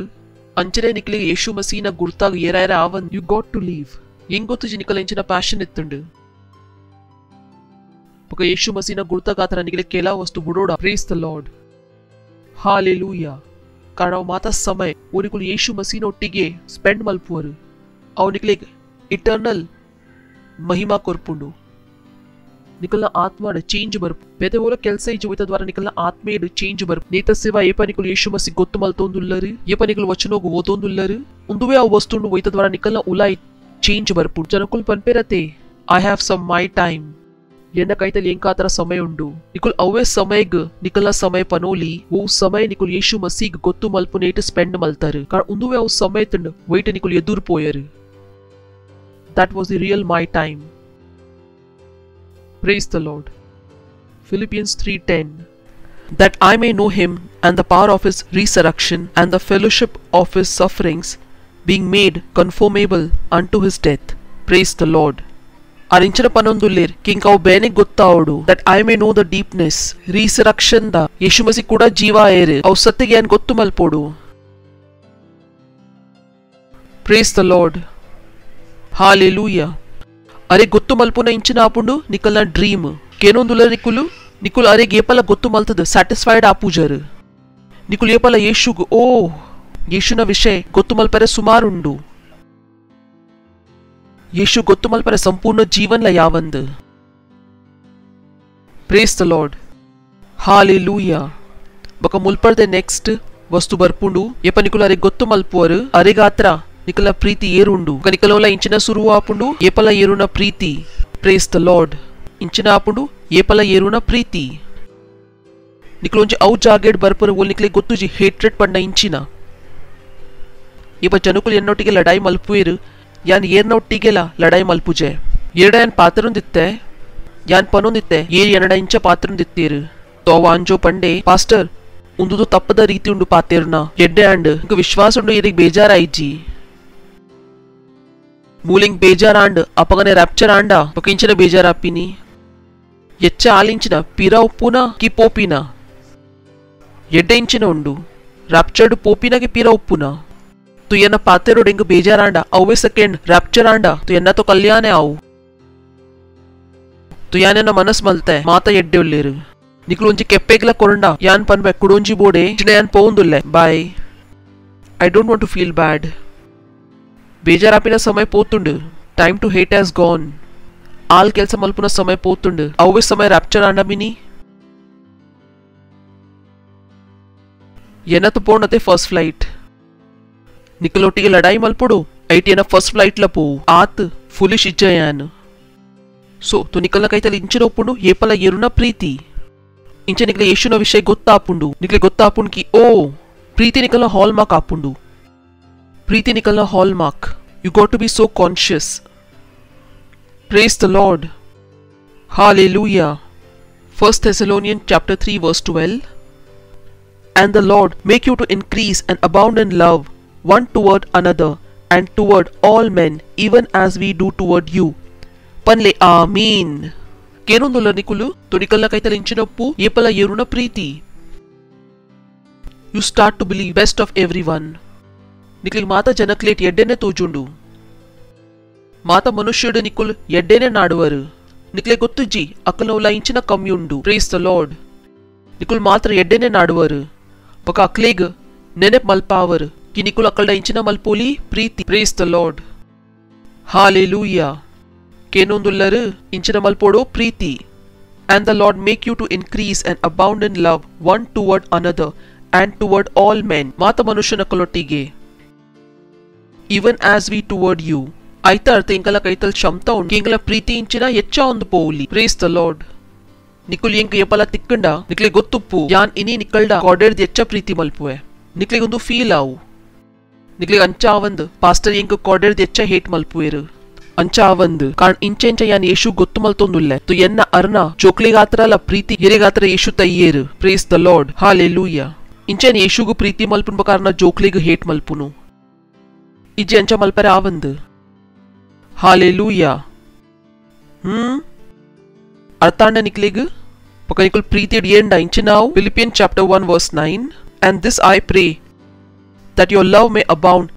ಅಂಚನೆ ನಿಕಲಿಗೆ Yeshu ಮಸೀನ ಗುರ್ತಾಗ ಏರಾಯರ ಆವನ್ you got to leave. ಹೆಂಗ್ ಗೊತ್ತು ಜಿ ನಿಕಲ ಇಂಚಿನ ಪ್ಯಾಷನ್ ಇತ್ತುಂಡು. ಪಕ ಯೇಶು ಮಸೀನ ಗುರ್ತಾಗ ಆತರ ನಿಕಲಿಗೆ ಕೆಲ ವಸ್ತು ಬುಡೋಡ. Praise the Lord. ಹಾಲೆಲೂಯಾ. ಕಾರಣ ಅವು ಮಾತಾ ಸಮಯ ಓ ನಿಕುಲು ಯೇಶು ಮಸೀನ ಒಟ್ಟಿಗೆ ಸ್ಪೆಂಡ್ ಮಲ್ಪುವರು. ಅವು ನಿಕಲಿಗೆ ಇಟರ್ನಲ್ ಮಹಿಮಾ ಕೊರ್ಪುಂಡು. ನಿಕಲ್ನ ಆತ್ಮಾಡ ಚೇಂಜ್ ಬರ್ಪು. ಬೇತೆ ಓಲ ಕೆಲಸ ಇಜ್ಜು ಹೋಯ್ತ ದ್ವಾರ ನಿಕಲ್ನ ಆತ್ಮೇಡು ಚೇಂಜ್ ಬರ್ಪು. ನೇತ ಸೇವಾ ಏಪ ನಿಕಲು ಯೇಶು ಮಸಿ ಗೊತ್ತು ಮಲ್ತೊಂದುಲ್ಲರು. ಏಪ ನಿಕಲು ವಚನೋಗು ಓತೊಂದುಲ್ಲರು. ಒಂದುವೇ ಅವು ವಸ್ತುಂಡು ಹೋಯ್ತ ದ್ವಾರ ನಿಕಲ್ನ ಉಲಾಯಿ ಚೇಂಜ್ ಬರ್ಪು. ಜನಕುಲ್ ಪನ್ಪೇರತೆ I have some my time. ಎನ್ನ ಕೈತಲ್ಲಿ ಎಂಕಾತರ ಸಮಯ ಉಂಡು. ನಿಕುಲ್ ಅವೇ ಸಮಯಗ್ ನಿಕಲ್ನ ಸಮಯ ಪನೋಲಿ ಓ ಸಮಯ ನಿಕುಲ್ ಯೇಶು ಮಸಿಗ್ ಗೊತ್ತು ಮಲ್ಪು ನೇಟ್ ಸ್ಪೆಂಡ್ ಮಲ್ತಾರು. ಕಾರಣ ಒಂದುವೇ ಅವು ಸಮಯ ತಂಡು ವೈಟ್ ನಿಕುಲ್ ಎದುರು ಪೋಯರು. That was the real my time. Praise the Lord. Philippians 3:10. That I may know him and the power of his resurrection and the fellowship of his sufferings, being made conformable unto his death. Praise the Lord. Arinchana panondullir kinkaw bene gottavodu that I may know the deepness resurrection da Yeshu Masi kuda jeeva ere aw sattige an gottu malpodu. Praise the Lord. Hallelujah. ಅರೆ ಗೊತ್ತು ಮಲ್ಪುನ ಇಂಚಿನ ಆಪುಂಡು ನಿಕಲ್ನ dream ಕೇನೊಂದುಲ್ಲ ನಿಕುಲು ಅರೆ ಏಪಲ ಗೊತ್ತು ಮಲ್ತದ satisfied ಆಪೂಜರ್. ನಿಕುಲು ಏಪಲ ಯೇಶುಗ್ ಓ ಯೇಶುನ ವಿಷಯ ಗೊತ್ತು ಮಲ್ಪರೆ ಸುಮಾರುಂಡು. ಯೇಶು ಗೊತ್ತು ಮಲ್ಪರೆ ಸಂಪೂರ್ಣ ಜೀವನ್ಲ ಯಾವಂದ್. Praise the Lord. ಹಾಲೆಲೂಯಾ. ಬಕ ಮುಲ್ಪರ್ದೆ ನೆಕ್ಸ್ಟ್ ವಸ್ತು ಬರ್ಪುಂಡು ಏಪ ನಿಕುಲು ಅರೆ ಗೊತ್ತು ಮಲ್ಪುವರು ಅರೆಗಾತ್ರ ನಿಕಲ ಪ್ರೀತಿ ಏರುಂಡು. ನಿಕಲೋಲ ಇಂಚಿನ ಸುರು ಆಪುಂಡು ಏಪಲ ಏರುನ ಪ್ರೀತಿ. Praise the Lord. ಇಂಚಿನ ಆಪುಂಡು ಏಪಲ ಏರುನ ಪ್ರೀತಿ. ನಿಕಲೊಂಜಿ ಔ ಜಾಗೇಡ್ ಬರ್ಪುರ ಓಲ್ ನಿಕಲೆ ಗೊತ್ತು ಜಿ ಹೇಟ್ರೆಡ್ ಪಂಡ ಇಂಚಿನ. ಇಪ ಜನಕುಲು ಎನ್ನೊಟ್ಟಿಗೆ ಲಡಾಯಿ ಮಲ್ಪುವೇರು ಯಾನ್ ಏರ್ನೊಟ್ಟಿಗೆಲ ಲಡಾಯಿ ಮಲ್ಪುಜೆ. ಎರಡ ಯಾನ್ ಪಾತ್ರೊಂದಿತ್ತೆ ಯಾನ್ ಪನೊಂದಿತ್ತೆ ಏರ್ ಎನ್ನಡ ಇಂಚ ಪಾತ್ರೊಂದಿತ್ತೇರು. ತೋ ಅವ ಅಂಜೋ ಪಂಡೆ ಪಾಸ್ಟರ್ ಉಂದುದು ತಪ್ಪದ ರೀತಿ ಉಂಡು ಪಾತೇರ್ನ ಎಡ್ಡೆ ಆಂಡ್ ವಿಶ್ವಾಸ ಉಂಡು ಏರಿಗ್ ಬೇಜಾರಾಯಿಜಿ. ಮೂಲಿಂಗ್ ಬೇಜಾರಾಂಡ್ ಅಪಗನೆ ರ್ಯಾಪ್ಚರ್ ಆಂಡ ಪಕಿಂಚಿನ ಬೇಜಾರಾಪಿನಿ ಎಚ್ಚ ಆಲಿಂಚಿನ ಪಿರಾ ಉಪ್ಪುನ ಕಿ ಪೋಪಿನ ಎಡ್ಡೆ ಇಂಚಿನ ಉಂಡು ರ್ಯಾಪ್ಚರ್ಡ್ ಪೋಪಿನಗೆ ಪಿರಾ ಉಪ್ಪುನ ತು ಎನ್ನ ಪಾತೆರೋಡ್ ಎಂಗ್ ಬೇಜಾರಾಂಡ ಅವೇ ಸೆಕೆಂಡ್ ರ್ಯಾಪ್ಚರ್ ಆಂಡ ತು ಎನ್ನ ತೋ ಕಲ್ಯಾಣೆ ಆವು ತು ಯಾನೆನ್ನ ಮನಸ್ ಮಲ್ತೆ ಮಾತ ಎಡ್ಡೆ ಉಲ್ಲೇರು. ನಿಕಲು ಒಂಜಿ ಕೆಪ್ಪೆಗ್ಲ ಕೊರಂಡ ಯಾನ್ ಪನ್ಬೆ ಕುಡೊಂಜಿ ಬೋಡೆ ಚಿನ ಯಾನ್ ಪೋಂದುಲ್ಲೆ bye. I don't want to feel bad. ಬೇಜಾರಾಪಿನ ಸಮಯ ಪೋತುಂಡು. Time to hate has gone. ಆಲ್ ಕೆಲಸ ಮಲ್ಪುನ ಸಮಯ ಪೋತುಂಡು. ಅವೇ ಸಮಯ ರ್ಯಾಪ್ಚರ್ ಆಂಡ ಮಿನಿ ಎನ್ನತು ಪೋಣತೆ ಫಸ್ಟ್ ಫ್ಲೈಟ್. ನಿಕಲೊಟ್ಟಿಗೆ ಲಡಾಯಿ ಮಲ್ಪೊಡು ಐಟಿ ಎನ್ನ ಫಸ್ಟ್ ಫ್ಲೈಟ್ ಲ ಪೋವು ಆತ್ ಫುಲಿಶ್ ಇಜ್ಜಯಾನ್. ಸೊ ತು ನಿಕಲ್ನ ಕೈತಲ್ಲಿ ಇಂಚಿನ ಒಪ್ಪುಂಡು ಏಪಲ ಏರುನ ಪ್ರೀತಿ. ಇಂಚ ನಿಕಲೆ ಯೇಶುನ ವಿಷಯ ಗೊತ್ತಾಪುಂಡು. ನಿಕಲೆ ಗೊತ್ತಾಪುಂಡು ಕಿ ಓ ಪ್ರೀತಿ ನಿಕಲ್ನ ಹಾಲ್ ಮಾರ್ಕ್ ಆಪುಂಡು. ಪ್ರೀತಿ ನಿಕಲ್ನ hallmark. You got to be so conscious. Praise the Lord. Hallelujah. 1 Thessalonians chapter 3 verse 12. And the Lord make you to increase and abound in love one toward another and toward all men, even as we do toward you. Panle Amen. ಕೇನೊಂದುಲ್ಲ ನಿಕುಲು ತೊಡಿಕಲ್ನ ಕೈತಲ್ಲಿ ಇಂಚಿನಪ್ಪು ಏಪಲ ಏರುನ ಪ್ರೀತಿ. You start to believe best of every one. ನಿಕಲಿಗೆ ಮಾತ ಜನಕ್ಲೇಟ್ ಎಡ್ಡೆನೆ ತೋಜುಂಡು. ಮಾತ ಮನುಷ್ಯುಡು ನಿಕುಲ್ ಎಡ್ಡೆನೆ ನಾಡುವರು. ನಿಕಲೆ ಗೊತ್ತುಜ್ಜಿ ಅಕ್ಕಲೌಲ ಇಂಚಿನ ಕಮ್ಮಿ ಉಂಡು. Praise the lord. ನಿಕುಲ್ ಮಾತ್ರ ಎಡ್ಡೆನೆ ನಾಡುವರು. ಬಕ ಅಕ್ಲೇಗ್ ನೆನೆಪ್ ಮಲ್ಪಾವರು ಕಿ ನಿಕುಲ್ ಅಕ್ಕಲ್ಡ ಇಂಚಿನ ಮಲ್ಪೋಲಿ ಪ್ರೀತಿ. Praise the Lord. ಹಾಲೆಲೂಯಾ. ಕೇನೊಂದುಲ್ಲರು ಇಂಚಿನ ಮಲ್ಪೋಡೋ ಪ್ರೀತಿ. And the Lord make you to increase and abound in love one toward another and toward all men. ಮಾತ ಮನುಷ್ಯನ ಕಲೊಟ್ಟಿಗೆ even as we toward you. ಐತ ಅರ್ಥ ಇಂಕಲ ಕೈತಲ್ ಕ್ಷಮತಾ ಉಂಟು ಇಂಕಲ ಪ್ರೀತಿ ಇಂಚಿನ ಹೆಚ್ಚ ಒಂದು ಪೋಲಿ. Praise the lord. ನಿಕುಲ್ ಎಂಕ್ ಎಪಲ ತಿಕ್ಕಂಡ ನಿಕ್ಲೆ ಗೊತ್ತುಪ್ಪು ಯಾನ್ ಇನಿ ನಿಕ್ಕಲ್ಡ ಕಾಡೆರ್ದು ಎಚ್ಚ ಪ್ರೀತಿ ಮಲ್ಪುವೆ ನಿಕ್ಲೆಗೊಂದು ಫೀಲ್ ಆವು ನಿಕ್ಲೆ ಅಂಚ ಆವಂದ್ ಪಾಸ್ಟರ್ ಎಂಕ್ ಕಾಡೆರ್ದು ಎಚ್ಚ ಹೇಟ್ ಮಲ್ಪುವೆರು ಅಂಚ ಆವಂದ್ ಕಾರಣ ಇಂಚೆಂಚ ಯಾನ್ ಯೇಶು ಗೊತ್ತು ಮಲ್ತೊಂದುಲ್ಲೆ ತು ಎನ್ನ ಅರ್ನ ಜೋಕ್ಲಿಗಾತ್ರಲ ಪ್ರೀತಿ ಹಿರಿಗಾತ್ರ ಯೇಶು ತಯ್ಯೇರು ಪ್ರೇಸ್ ದ ಲಾರ್ಡ್ ಹಾಲೆಲೂಯಾ ಇಂಚೆನ್ ಯೇಶುಗು ಪ್ರೀತಿ ಮಲ್ಪುನ್ ಬಕಾರನ ಜೋಕ್ಲಿಗ್ ಹೇಟ್ ಮಲ್ಪುನು ಇಜ್ಜೆ ಅಂಚ ಮಲ್ಪರೆ ಆವಂದ್ ಹಾಲೆಲೂಯಾ ಅರ್ಥಾಂಡ ನಿಕ್ಲೆಗ್ ಪಕ್ಕ ನಿಕುಲ್ ಪ್ರೀತಿ ಎಂಡ ಇಂಚೆ ನಾವು ಫಿಲಿಪಿಯನ್ chapter 1 verse 9 and this I pray that your love may abound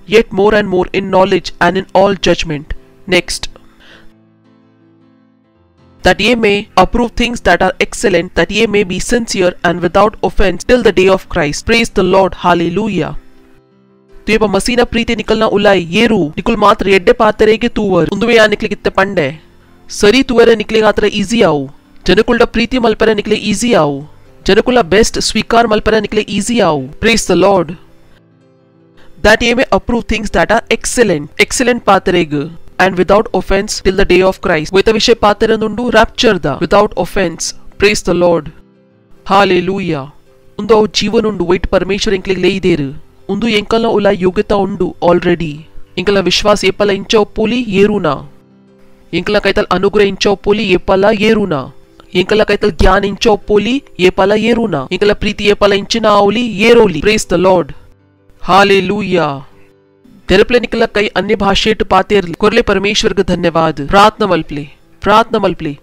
yet more and more in knowledge and in all judgment. Next, that ye may approve things that are excellent, that ye may be sincere and without offense till the day of Christ. Praise the Lord. Hallelujah. तो ये मसीना प्रीति निकलना उलाई येरू निकुल मात्र एड्डे पातरे के तूवर उंदुवे या निकले कित्ते पंडे सरी तूवरे निकलेगा आत्र ಈಸಿ ಆವು ಜನಕುಲ್ಡ ಪ್ರೀತಿ ಮಲ್ಪರೆ ನಿಕಲೆ ಈಸಿ ಆವು ಜನಕುಲ ಬೆಸ್ಟ್ ಸ್ವೀಕಾರ ಮಲ್ಪರೆ ನಿಕಲೆ ಈಸಿ ಆವು praise the Lord that ye may approve things that are excellent ಪಾತರೆಗ್ and without offense till the day of Christ. With a ವಿಷಯ ಪಾತರೆನುಂಡು rapture da without offense. Praise the Lord. Hallelujah. ಉಂದು ಅವು ಜೀವನುಂಡು white Parameshwara ಎಂಕ್ಲೆಗ್ ಲೇಯಿದೇರು ಉಂದು ಎಂಕಲ್ನ ಉಲ ಯೋಗ್ಯತಾ ಉಂಡು already ಎಂಕಲ್ನ ವಿಶ್ವಾಸ ಏಪಲ ಇಂಚ ಒಪ್ಪೋಲಿ ಏರುನಾ ಎಂಕಲ್ನ ಕೈತಲ್ ಅನುಗ್ರಹ ಇಂಚ ಒಪ್ಪೋಲಿ ಏಪಲ ಏರುನಾ ಎಂಕಲ್ನ ಕೈತಲ್ ಜ್ಞಾನ ಇಂಚ ಒಪ್ಪೋಲಿ ಏಪಲ ಏರುನಾ ಎಂಕಲ್ನ ಪ್ರೀತಿ ಏಪಲ ಇಂಚಿನ ಆವುಲಿ ಏರೋಲಿ. Praise the Lord. Hallelujah. तेरपले निकला कई अन्य भाषेट पाते कोरले परमेश्वर का धन्यवाद. प्रार्थना मलपले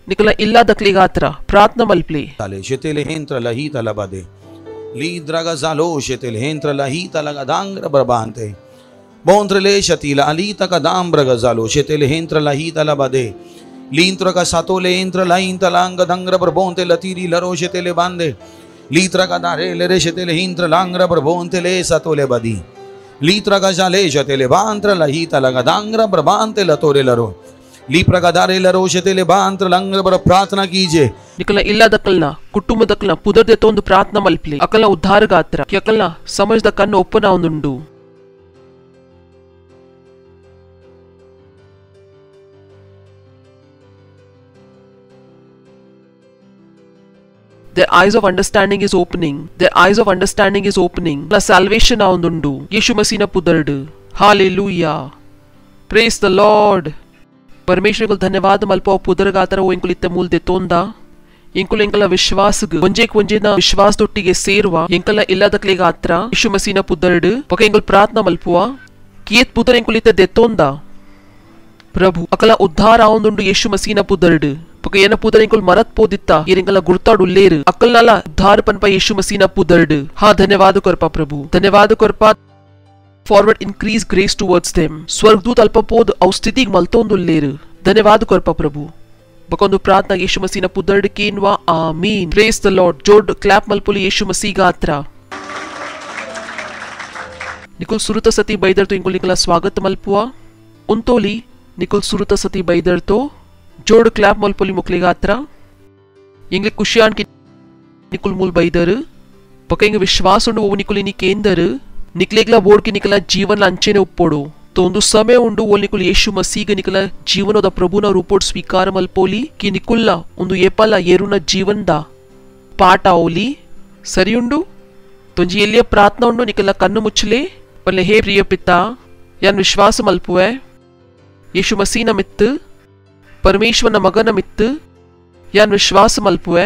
निकला इल्ला दकली गात्रा प्रार्थना मलपले शेतेले हेंत्र लही तलबदे लीद्रगा जालो शेतेले हेंत्र लही तलगदांग्र बरबांते बोंत्रले शतीला अलीता का दाम्ब्रगा जालो शेतेले हेंत्र लही तलबदे लींत्र का सातोले हेंत्र लही तलांग दंग्र बरबोंते लतीरी लरो शेतेले बांधे लीत्रा का दारे लेरे शेतेले हेंत्र लांग्र बरबोंते ले सातोले बदी लीत्रा का जाले शतेले बांत्र लही तलगदांग्र बरबांते लतोरे लरो लीप्रा का दारे लरो शतेले बांत्र लंग्र बर प्रार्थना कीजिए. निकला इल्ला दकलना कुटुंब दकलना पुदर देतो ಒಂದು ಪ್ರಾರ್ಥನಾ ಮಲ್ಪಲೆ ಅಕಲ ಉದ್ಧಾರ ಗಾತ್ರ ಅಕಲ ಸಮಜದ ಕಣ್ಣು ಒಪ್ಪನ ಒಂದುಂಡು. Their eyes of understanding is opening. La salvation avundundu. Yeshu Masina pudardu. Hallelujah. Praise the Lord. Parmeshwar ko dhanyawad malpa pudar gaatra wo inkul itte mool detonda. Inkul inkala vishwasg ಒಂಜೇನ ವಿಶ್ವಾಸದೊಟ್ಟಿಗೆ ಸೇರುವ ಎಂಕಲ ಇಲ್ಲದಕ್ಲೆ ಗಾತ್ರ ಯೇಶು ಮಸೀನ ಪುದರ್ಡು ಪಕ ಇnkul ಪ್ರಾರ್ಥನಾ ಮಲ್ಪುವ ಕಿಯತ್ ಪುದರ್ ಇnkul ಇತ್ತೆ ದೆತ್ತೊಂದ ಪ್ರಭು ಅಕಲ ಉದ್ಧಾರ ಅವೊಂದುಂಡು ಯೇಶು ಮಸೀನ ಪುದರ್ಡು ಪಕ ಏನ ಪುದರ್ ಇnkul ಮರತ್ ಪೋದಿತ್ತ ಏರಿಂಗಲ ಗುರ್ತಾಡು ಲೇರು ಅಕಲ್ನಲ ಉದ್ಧಾರ ಪನ್ಪ ಯೇಶು ಮಸೀನ ಪುದರ್ಡು. ಹಾ ಧನ್ಯವಾದ ಕೊರ್ಪ ಪ್ರಭು ಧನ್ಯವಾದ ಕೊರ್ಪ. Forward increase grace towards them ಸ್ವರ್ಗದೂತ ಅಲ್ಪ ಪೋದು ಅವು ಸ್ಥಿತಿಗೆ ಮಲ್ತೊಂದು ಲೇರು ಧನ್ಯವಾದ ಕೊರ್ಪ ಪ್ರಭು. ಬಕೊಂದು ಪ್ರಾರ್ಥನಾ ಯೇಶು ಮಸೀನ ಪುದರ್ಡು ಕೇನ್ವಾ ಆಮೀನ್. Praise the Lord. ಜೋಡ್ ಕ್ಲಾಪ್ ಮಲ್ಪುಲಿ ಯೇಶು ಮಸೀ ಗಾತ್ರ ನಿಕುಲ್ ಸುರುತ ಸತಿ ಬೈದರ್ತು ಇಂಕುಲ್ ನಿಕಲ ಸ್ವಾಗತ ಮಲ್ಪುವ ಉಂತೋಲಿ ನಿಕುಲ್ ಸುರುತ ಸತಿ ಬೈದರ್ತು ಜೋಡ್ ಕ್ಲಾಪ್ ಮಲ್ಪುಲಿ ಮುಕ್ಲಿ ಗಾತ್ರ ಎಂಗ್ಲೆ ಖುಷಿಯಾನ್ ಕಿ ನಿಕುಲ್ ಮೂಲ್ ಬೈದರ್ ಪಕ ಎಂಗ್ ವಿಶ್ವಾಸ ಉಂಡು ಓ ನಿಕುಲ್ ಇನಿ ಕೇಂದರ್ ನಿಕ್ಲೆಗ್ಲ ಬೋರ್ಡ್ ಕಿ ನಿಕಲ ಜೀವನ ಅಂಚೆನೆ ಉಪ್ಪೋಡು तो ಒಂದು ಸಮಯ ಉಂಡು ಓ ನಿಕುಲ್ ಯೇಶು ಮಸೀಗ ನಿಕಲ ಜೀವನದ ಪ್ರಭುನ ರೂಪೋಡ್ ಸ್ವೀಕಾರ ಮಲ್ಪೋಲಿ ಕಿ ನಿಕುಲ್ಲ ಒಂದು ಏಪಲ ಏರುನ ಜೀವನದ ಪಾಠ ಓಲಿ ಸರಿ ಉಂಡು ತೊಂಜಿ ಎಲ್ಲಿಯ ಪ್ರಾರ್ಥನಾ ಉಂಡು ನಿಕಲ ಕಣ್ಣು ಮುಚ್ಚಲೆ ಪಲ್ಲೆ ಹೇ ಪ್ರಿಯ ಪಿತಾ ಯಾನ್ ವಿಶ್ವಾಸ ಮಲ್ಪುವೆ ಯೇಶು ಮಸೀನ ಮಿತ್ತು परमेश्वरನ ಮಗನ ಮಿತ್ತು ಯಾನ್ ವಿಶ್ವಾಸ ಮಲ್ಪುವೆ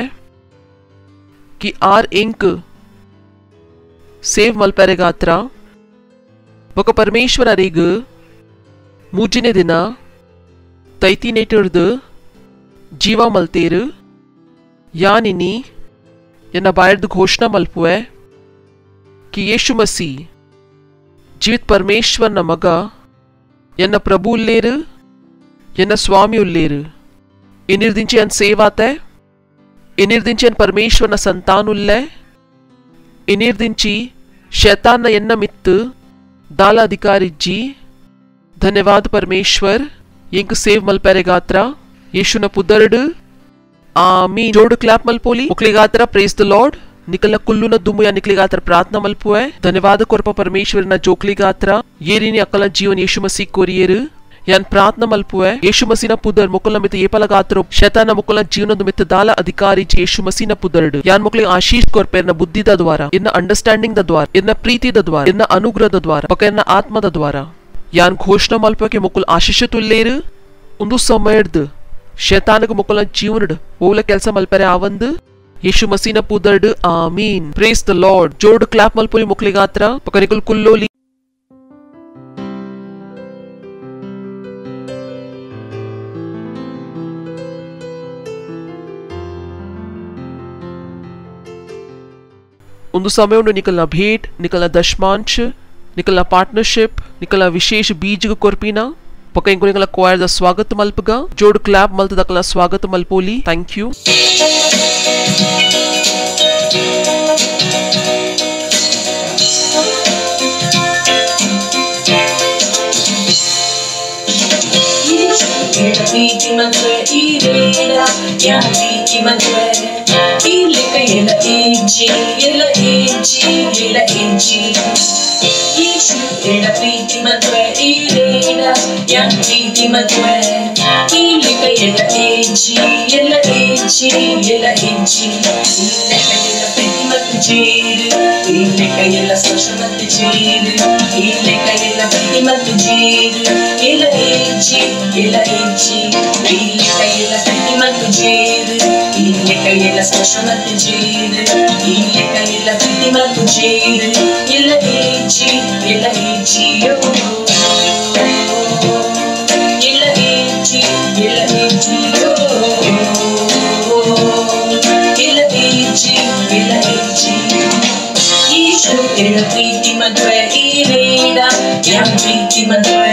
ಕಿ ಆರ್ ಎಂಕ್ ಸೇವ್ ಮಲ್ಪರೆ ಗಾತ್ರ ಬೊಕ ಪರಮೇಶ್ವರ ಅರಿಗ ಮೂಜಿನೆ ದಿನ ತೈತಿನೇಟರ್ದು ಜೀವ ಮಲ್ತೇರು ಯಾನಿನಿ ಎನ್ನ ಬಾಯರ್ದು ಘೋಷಣಾ ಮಲ್ಪುವೆ ಕಿ ಯೇಶು ಮಸೀ ಜೀವಿತ ಪರಮೇಶ್ವರನ ಮಗ ಎನ್ನ ಪ್ರಭು ಉಲ್ಲೇರು ಎನ್ನ ಸ್ವಾಮಿ ಉಲ್ಲೇರು ಇನಿರ್ದಿಂಚಿ ಅನ್ ಸೇವಾತೆ ಇನಿರ್ದಿಂಚಿ ಅನ್ ಪರಮೇಶ್ವರನ ಸಂತಾನುಲ್ಲೆ ಇನಿರ್ದಿಂಚಿ ಶೈತಾನ್ನ ಎನ್ನ ಮಿತ್ತು दाला अधिकारी जी धन्यवाद परमेश्वर इंक सेव मलपेरे गात्रा यीशु न पुदर्ड आमीन. जोड़ क्लैप मलपोली उकले गात्रा प्रेज द लॉर्ड निकलना कुल्लू न दुमुया निकले गात्रा प्रार्थना मलपुए धन्यवाद कोरपा परमेश्वर न जोकली गात्रा येरिनी अकला जीवन यीशु मसीह कोरियर यान प्रार्थना मल्पुए यीशु मसीह पुदर मुकुल मित ये पलगात्रो शैतान मुकुल जीवन मित दाल अधिकारी यीशु मसीह पुदर यान मुकुल आशीष कोर पेरन बुद्धि द द्वारा इन्न अंडरस्टैंडिंग द द्वारा इन्न प्रीति द द्वारा इन्न अनुग्रह द द्वारा पकैन आत्मा द द्वारा यान घोषणा मल्पुए के मुकुल आशीष तुल्लेर उंदु समयर्द शैतान को मुकुल जीवन ओल केल्स मल्पेरे आवंद यीशु मसीह पुदर आमीन प्रेज द लॉर्ड जोड़ क्लैप मल्पुरी मुकुल गात्रा पकनिकुल कुल्लोली ಒಂದು ಸಮಯವನ್ನು ನಿಕಲ್ನ ಭೇಟ್ ನಿಕಲ್ನ ದಶಮಾಂಶ ನಿಕಲ್ನ ಪಾರ್ಟ್ನರ್ಶಿಪ್ ನಿಕಲ್ನ ವಿಶೇಷ ಬೀಜ ಕೊರ್ಪಿನ ಪಕ್ಕ ಇಂಕು ನಿಕಲ್ನ ಕ್ವಾಯರ್ ದ ಸ್ವಾಗತ ಮಲ್ಪಗ ಜೋಡ್ ಕ್ಲಾಪ್ ಮಲ್ತ ದಕಲ್ನ ಸ್ವಾಗತ ಮಲ್ಪೋಲಿ thank you Yeshu era priti matwe irena yang priti matwe ilika ela eji ela eji ela eji ilika ela priti matwe jiru ilika ela sasha matwe jiru ilika ela priti matwe jiru ela eji ilika ela priti matwe jiru ilika ela sasha matwe jiru ilika ela priti matwe jiru ela eji ela eji yo ela eji yo ela eji Yeshu ela priti matwe irena yang priti matwe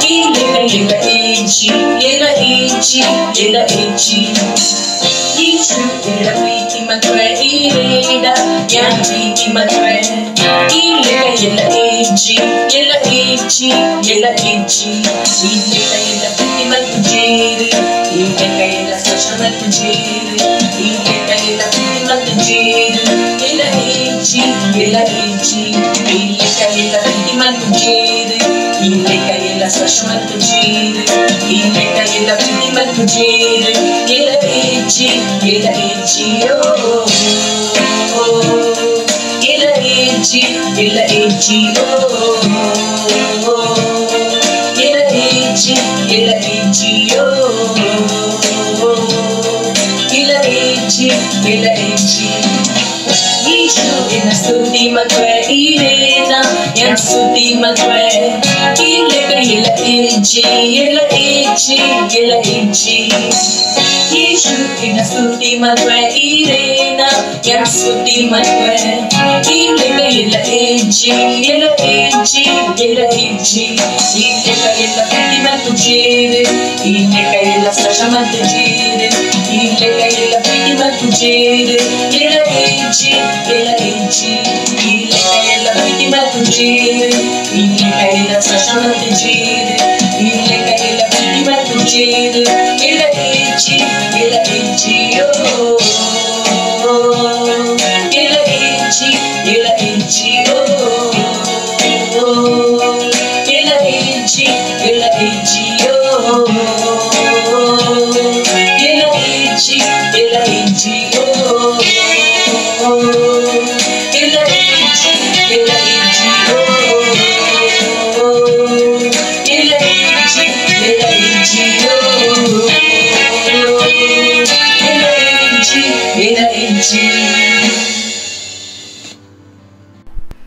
ilika ela eji Yeshu ela priti matwe irena yang priti matwe ilika ela eji ilika ela priti matwe jiru ilika ela sasha matwe jiru ilika ela priti matwe jiru ela eji ilika ela priti matwe jiru ilika ela sasha matwe jiru ilika ela priti matwe jiru ela eji yo ela eji yo ela eji yo ela eji Yeshu ena stuti matwe irena yang stuti matwe ilika ela eji Yeshu ena stuti matwe irena yang stuti matwe ilika ela eji ilika ela priti matwe jiru ilika ela sasha matwe jiru ilika ela priti matwe jiru ela eji ilika ela priti matwe jiru ilika ela sasha matwe jiru ilika ela priti matwe jiru ela eji yo ela eji yo ela eji yo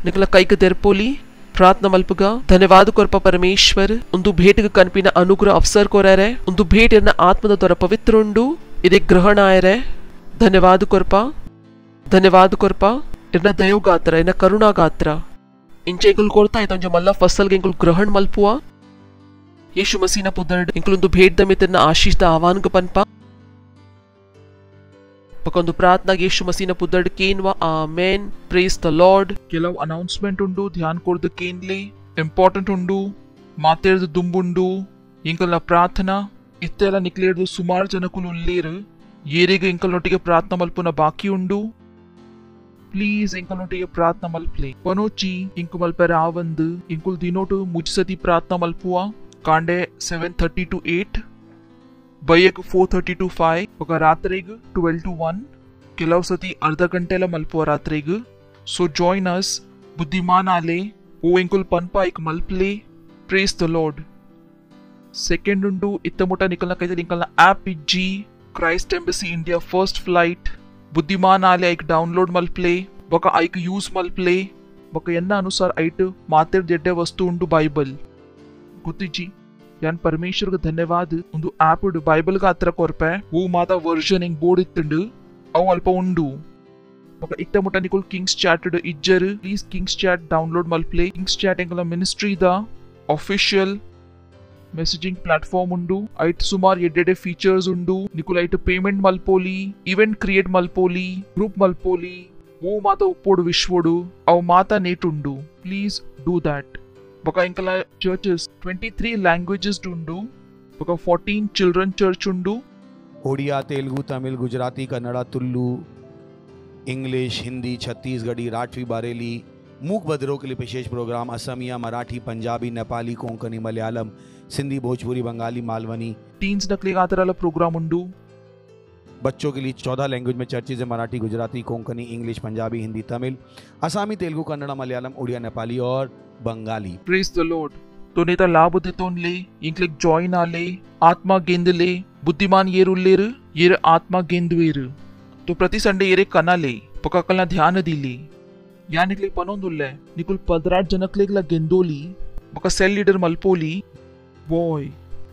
ನಿಕಲ ಕೈಕ ತೆರ್ಪೋಲಿ ಪ್ರಾರ್ಥನಾ ಮಲ್ಪಗ ಧನ್ಯವಾದ ಕೊರ್ಪ ಪರಮೇಶ್ವರ್ ಒಂದು ಭೇಟಿಗೆ ಕನ್ಪಿನ ಅನುಗ್ರಹ ಅವಸರ್ ಕೊರರೆ ಒಂದು ಭೇಟಿಯನ್ನ ಆತ್ಮದ ದೊರ ಪವಿತ್ರ ಉಂಡು ಇದೇ ಗ್ರಹಣ ಆಯರೆ ಧನ್ಯವಾದ ಕೊರ್ಪ ಇನ್ನ ದಯವು ಗಾತ್ರ ಇನ್ನ ಕರುಣಾ ಗಾತ್ರ ಇಂಚೆ ಇಂಕುಲ್ ಕೊಡ್ತಾ ಇತ್ತ ಒಂಜ ಮಲ್ಲ ಫಸಲ್ಗೆ ಇಂಕುಲ್ ಗ್ರಹಣ ಮಲ್ಪುವ ಯೇಸು ಮಸೀನ ಪುದರ್ಡ್ ಇಂಕುಲ್ ಒಂದು ಭೇಟ್ ದಮಿತನ್ನ ಆಶೀಷದ ಆಹ್ವಾನಕ ಪನ್ಪ ಪಕೊಂದು ಪ್ರಾರ್ಥನಾ ಯೇಸು ಮಸೀನ ಪುದರ್ಡ್ ಕೇನ್ವಾ ಆಮೆನ್ ಪ್ರೇಸ್ ದ ಲಾರ್ಡ್ ಕೆಲವು ಅನೌನ್ಸ್ಮೆಂಟ್ ಉಂಡು ಧ್ಯಾನ್ ಕೊಡ್ದು ಕೇನ್ಲೆ ಇಂಪಾರ್ಟೆಂಟ್ ಉಂಡು ಮಾತೇರ್ದು ದುಂಬುಂಡು ಇಂಕಲ್ನ ಪ್ರಾರ್ಥನಾ ಇತ್ತೆಲ್ಲ ನಿಕ್ಲೇರ್ದು ಸುಮಾರು ಜನಕುಲು ಉಲ್ಲೇರು ಏರಿಗೆ ಇಂಕಲ್ನೊಟ್ಟಿಗೆ ಪ್ರಾರ್ಥನಾ ಮಲ್ಪುನ ಬಾಕಿ ಉಂಡು ಪ್ಲೀಸ್ ಇಂಕಲ್ನೊಟ್ಟಿಗೆ ಪ್ರಾರ್ಥನಾ ಮಲ್ಪ್ಲೆ ಪನೋಚಿ ಇಂಕು ಮಲ್ಪೆರೆ ಆವಂದು ಇಂಕುಲ್ ದಿನೋಟು ಮುಜ್ಸತಿ ಪ್ರಾರ್ಥನಾ ಮಲ್ಪುವ కాండే 7:30 to 8, బయ్యకు 4:30 to 5, ఒక రాత్రిగు 12 to 1, ಕೆಲವು ಸತಿ ಅರ್ಧ ಗಂಟೆಲ ಮಲ್ಪುವ ರಾತ್ರಿಗು. So join us. ಬುದ್ಧಿಮಾನ್ ಆಲೆ ಓ ಎಂಕುಲ್ ಪನ್ಪ ಐಕ್ ಮಲ್ಪ್ಲೆ. Praise the Lord. ಸೆಕೆಂಡ್ ಉಂಡು ಇತ್ತ ಮುಟ ನಿಕಲ್ನ ಕೈತೆ ನಿಕಲ್ನ ಆಪ್ ಇಜ್ಜಿ Christ embassy India first flight. ಬುದ್ಧಿಮಾನ್ ಆಲೆ ಐಕ್ ಡೌನ್ಲೋಡ್ ಮಲ್ಪ್ಲೆ ಬೊಕ ಐಕ್ ಯೂಸ್ ಮಲ್ಪ್ಲೆ ಬೊಕ ಎನ್ನ ಅನುಸಾರ ಐಟ್ ಮಾತೆರ್ ಜೆಡ್ಡೆ ವಸ್ತು ಉಂಡು ಬೈಬಲ್ ಗೊತ್ತಿಜ್ಜಿ. ಯಾನ್ ಪರಮೇಶ್ವರ್ಗೆ ಧನ್ಯವಾದ. ಒಂದು ಆಪ್ ಉಂಡು ಬೈಬಲ್ಗೆ ಹತ್ರ ಕೊರ್ಪೆ ಓ ಮಾತ ವರ್ಷನ್ ಹಿಂಗ್ ಬೋರ್ಡ್ ಇತ್ತುಂಡು ಅವು ಅಲ್ಪ ಉಂಡು. ಬೊಕ ಇತ್ತ ಮುಟ ನಿಕುಲ್ ಕಿಂಗ್ಸ್ ಚಾಟ್ ಇಜ್ಜರ್. ಪ್ಲೀಸ್ ಕಿಂಗ್ಸ್ ಚಾಟ್ ಡೌನ್ಲೋಡ್ ಮಲ್ಪ್ಲೆ. ಕಿಂಗ್ಸ್ ಚಾಟ್ ಎಂಕಲ ministry the official messaging platform ಉಂಡು. ಐಟ್ ಸುಮಾರ್ ಎಡ್ಡೆಡೆ ಫೀಚರ್ಸ್ ಉಂಡು. ನಿಕುಲ್ ಐಟ್ ಪೇಮೆಂಟ್ ಮಲ್ಪೋಲಿ, ಇವೆಂಟ್ ಕ್ರಿಯೇಟ್ ಮಲ್ಪೋಲಿ, ಗ್ರೂಪ್ ಮಲ್ಪೋಲಿ. ಓ ಮಾತ ಉಪ್ಪೋಡು ವಿಶ್ವೋಡು ಅವು ಮಾತ ನೇಟ್ ಉಂಡು. Please do that. ಬೊಕ ಎಂಕಲ ಚರ್ಚಸ್ 23 ಲ್ಯಾಂಗ್ವೇಜಸ್ ಉಂಡು. ಬೊಕ 14 ಚಿಲ್ಡ್ರನ್ ಚರ್ಚ್ ಉಂಡು. ओडिया, तेलुगु, तमिल, गुजराती, कन्नड़ा, तुल्लू, इंग्लिश, हिंदी, छत्तीसगढ़ी, राठवी, बारेली, मूक बधिरों के लिए विशेष प्रोग्राम असमिया, मराठी, पंजाबी, नेपाली, कोंकणी, मलयालम, सिंधी, भोजपुरी, बंगाली, मालवनी. टीन्स नकली आतराला प्रोग्राम उंडू. बच्चों के लिए 14 लैंग्वेज में चर्चेज है. मराठी, गुजराती, कोंकणी, इंग्लिश, पंजाबी, हिंदी, तमिल, असामी, तेलुगु, कन्नड़ा, मलयालम, उड़िया, नेपाली और बंगाली. Praise the Lord. तो नेता लाभ देतोनले इंक्लिक जॉइन आले आत्मा गेंदले बुद्धिमान येरुल्लेर येर आत्मा गेंदवेर. तो प्रति संडे येरे कनाले पकाकलना ध्यान दिले या निकले पनोंदुल्ले निकुल 15 जनकलेगला गेंदोली बका सेल लीडर मल्पोली. बॉय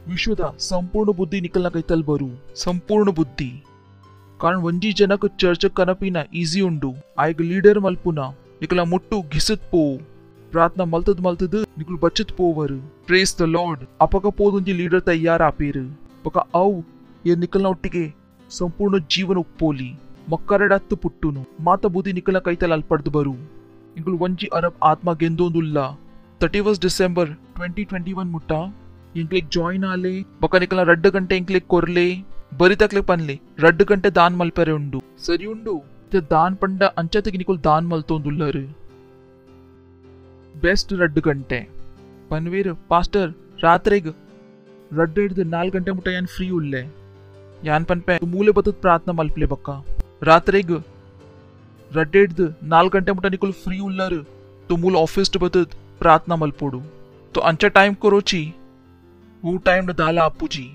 विश्वदा संपूर्ण बुद्धि निकलना कैतल बरू. संपूर्ण बुद्धि कारण वंजी जनक चर्च कनपिना ಈಸಿ ಉಂಡು. ಆಯ್ಗ ಲೀಡರ್ ಮಲ್ಪುನ ನಿಕಲ ಮುಟ್ಟು ಘಿಸತ್ ಪೋ ಪ್ರಾರ್ಥನಾ ಮಲ್ತದ್ ನಿಕುಲ್ ಬಚ್ಚತ್ ಪೋವರು. Praise the Lord. ಅಪಕ ಪೋದುಂಜಿ ಲೀಡರ್ ತಯ್ಯಾರ ಆಪೇರು ಬಕ ಅವು ಏ ನಿಕಲ್ನ ಒಟ್ಟಿಗೆ ಸಂಪೂರ್ಣ ಜೀವನ ಉಪ್ಪೋಲಿ ಮಕ್ಕರಡತ್ತು ಪುಟ್ಟುನು ಮಾತ ಬುದ್ಧಿ ನಿಕಲ್ನ ಕೈತಲ್ ಅಲ್ಪಡ್ದು ಬರು. ನಿಕುಲ್ ಒಂಜಿ ಅರಬ್ ಆತ್ಮ ಗೆಂದೋಂದುಲ್ಲ. 31 ಡಿಸೆಂಬರ್ 2021 ಮುಟ್ಟ ಇಂಕ್ಲಿಕ್ ಜಾಯಿನ್ ಆಲೆ ಬಕ ನಿಕಲ್ನ 2 ಗಂಟೆ ಇಂಕ್ಲಿಕ್ ಕೊರ್ಲೆ ಬರಿ ತಕ್ಲೆ ಪನ್ಲೆ 2 ಗಂಟೆ ದಾನ್ ಮಲ್ಪರೆ ಉಂಡು. ಸರಿ ಉಂಡು ಇತ ದಾನ್ ಪಂಡ ಅಂಚತೆಗೆ ನಿಕುಲ್ ದಾನ್ ಮಲ್ತೋಂದುಲ್ಲರು. ಬೆಸ್ಟ್ 2 ಗಂಟೆ ಪನ್ವೀರ್ ಪಾಸ್ಟರ್ ರಾತ್ರಿಗೆ 2 ಹಿಡಿದು 4 ಗಂಟೆ ಮುಟ್ಟ ಯಾನ್ ಫ್ರೀ ಉಲ್ಲೆ ಯಾನ್ ಪನ್ಪೆ ಮೂಲೆ ಬತ್ತದ ಪ್ರಾರ್ಥನಾ ಮಲ್ಪಲೆ ಬಕ್ಕ ರಾತ್ರಿಗೆ 2 ಹಿಡಿದು 4 ಗಂಟೆ ಮುಟ್ಟ ನಿಕುಲ್ ಫ್ರೀ ಉಲ್ಲರು. तो मूल ऑफिस बतद प्रार्थना मलपोडू. तो अंचा टाइम करोची वो टाइम न दाला आपूजी.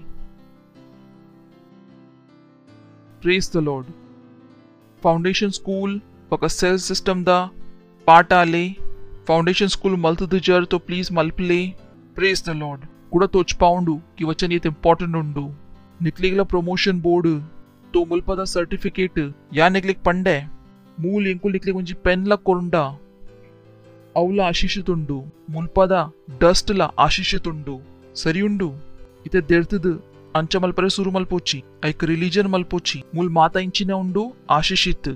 Praise the Lord. Foundation school पका सेल सिस्टम दा पार्ट आले फाउंडेशन स्कूल मल्तद जर तो प्लीज मल्पले. Praise the Lord. कुड़ा तोच पाउंडू कि वचन ये इंपॉर्टेंट उंडू. निकलेगला प्रमोशन बोर्ड तो मुल्पदा सर्टिफिकेट या निकलेग पंडे मूल इंकुल निकलेग मुंजी पेन ला कोरुंडा ಅವಲ ಆಶಿಷಿತುಂಡು ಮುಲ್ಪದ ಡಸ್ಟ್ ಲ ಆಶಿಷಿತುಂಡು ಸರಿ ಉಂಡು. ಇತೆ ದೆರ್ತದ ಅಂಚ ಮಲ್ಪರೆ ಸುರು ಮಲ್ಪೋಚಿ ಐಕ್ ರಿಲಿಜನ್ ಮಲ್ಪೋಚಿ ಮುಲ್ ಮಾತಾ ಇಂಚಿನ ಉಂಡು ಆಶಿಷಿತ್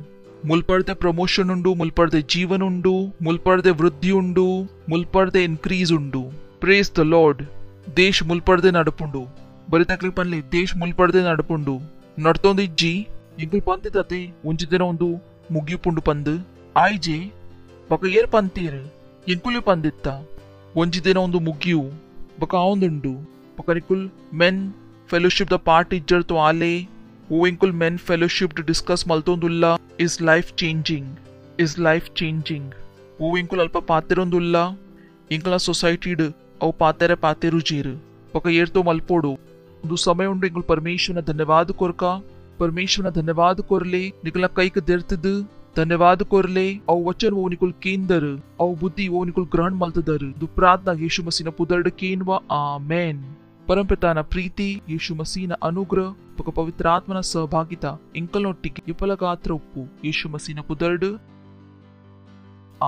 ಮುಲ್ಪರ್ದೆ ಪ್ರಮೋಷನ್ ಉಂಡು ಮುಲ್ಪರ್ದೆ ಜೀವನ ಉಂಡು ಮುಲ್ಪರ್ದೆ ವೃದ್ಧಿ ಉಂಡು ಮುಲ್ಪರ್ದೆ ಇನ್ಕ್ರೀಸ್ ಉಂಡು. Praise the lord. ದೇಶ್ ಮುಲ್ಪರ್ದೆ ನಡಪುಂಡು ಬರಿ ತಕ್ಲಿ ಪನ್ಲೆ ದೇಶ್ ಮುಲ್ಪರ್ದೆ ನಡಪುಂಡು ನಡ್ತೊಂದು ಇಜ್ಜಿ ಇಂಕಲ್ ಪಂತಿತತೆ ಒಂಜಿದಿನ ಒಂದು ಮುಗಿಯುಪುಂಡು ಪಂದು ಆಯ್ಜೆ ಬಕ ಏರ್ ಪಂತೀರ್ ಎಂಕುಲಿ ಪಂದಿತ್ತ ಒಂಜಿ ದಿನ ಒಂದು ಮುಗಿಯು ಬಕ ಆವಂದುಂಡು ಬಕ ನಿಕುಲ್ ಮೆನ್ ಫೆಲೋಶಿಪ್ ದ ಪಾರ್ಟ್ ಇಜ್ಜರ್ ತೋ ಆಲೆ ಓ ಎಂಕುಲ್ ಮೆನ್ ಫೆಲೋಶಿಪ್ ಡು ಡಿಸ್ಕಸ್ ಮಲ್ತೊಂದುಲ್ಲ ಇಸ್ ಲೈಫ್ ಚೇಂಜಿಂಗ್ ಓ ಎಂಕುಲ್ ಅಲ್ಪ ಪಾತೆರೊಂದುಲ್ಲ ಎಂಕಲ ಸೊಸೈಟಿಡ್ ಅವು ಪಾತೆರು ಜೀರ್ ಬಕ ಏರ್ತೋ ಮಲ್ಪೋಡು ಒಂದು ಸಮಯ ಉಂಡು ಎಂಕುಲ್ ಪರಮೇಶ್ವರನ ಧನ್ಯವಾದ ಕೊರ್ಲೆ ನಿಕಲ ಕೈಕ್ ದೆರ್ತದ धन्यवाद कोरले औ वचन वो निकुल केंदर औ बुद्धि वो निकुल ग्रहण मल्तदर दु प्रार्थना यीशु मसीह न पुदर्ड केनवा आमेन. परमपिताನ ಪ್ರೀತಿ ಯೇಸು ಮಸೀನ ಅನುಗ್ರಹ ಪಕ ಪವಿತ್ರ ಆತ್ಮನ ಸಹಭಾಗಿತಾ ಇಂಕಲೊಟ್ಟಿಗೆ ಇಪಲಗಾತ್ರ ಉಪ್ಪು ಯೇಸು ಮಸೀನ ಪುದರ್ಡ್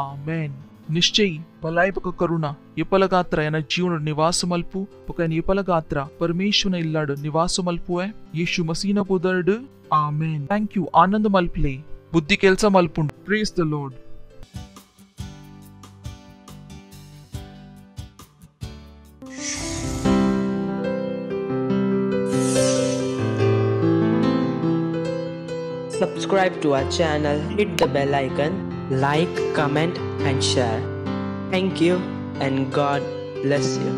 ಆಮೇನ್. ನಿಶ್ಚಯಿ ಬಲಾಯಿ ಪಕ ಕರುಣ ಇಪಲಗಾತ್ರ ಎನ ಜೀವನ ನಿವಾಸ ಮಲ್ಪು ಪಕ ಎನ ಇಪಲಗಾತ್ರ ಪರಮೇಶ್ವರನ ಇಲ್ಲಾಡು ನಿವಾಸ ಮಲ್ಪುವೆ ಯೇಸು ಮಸೀನ ಪುದರ್ಡ್ ಆಮೇನ್. Thank you. ಆನಂದ ಮಲ್ಪಲೆ ಬುದ್ಧಿ ಕೆಲಸ ಮಲ್ಪುಂಡು. Praise the lord. Subscribe to our channel, hit the bell icon, like, comment and share. Thank you and God bless you.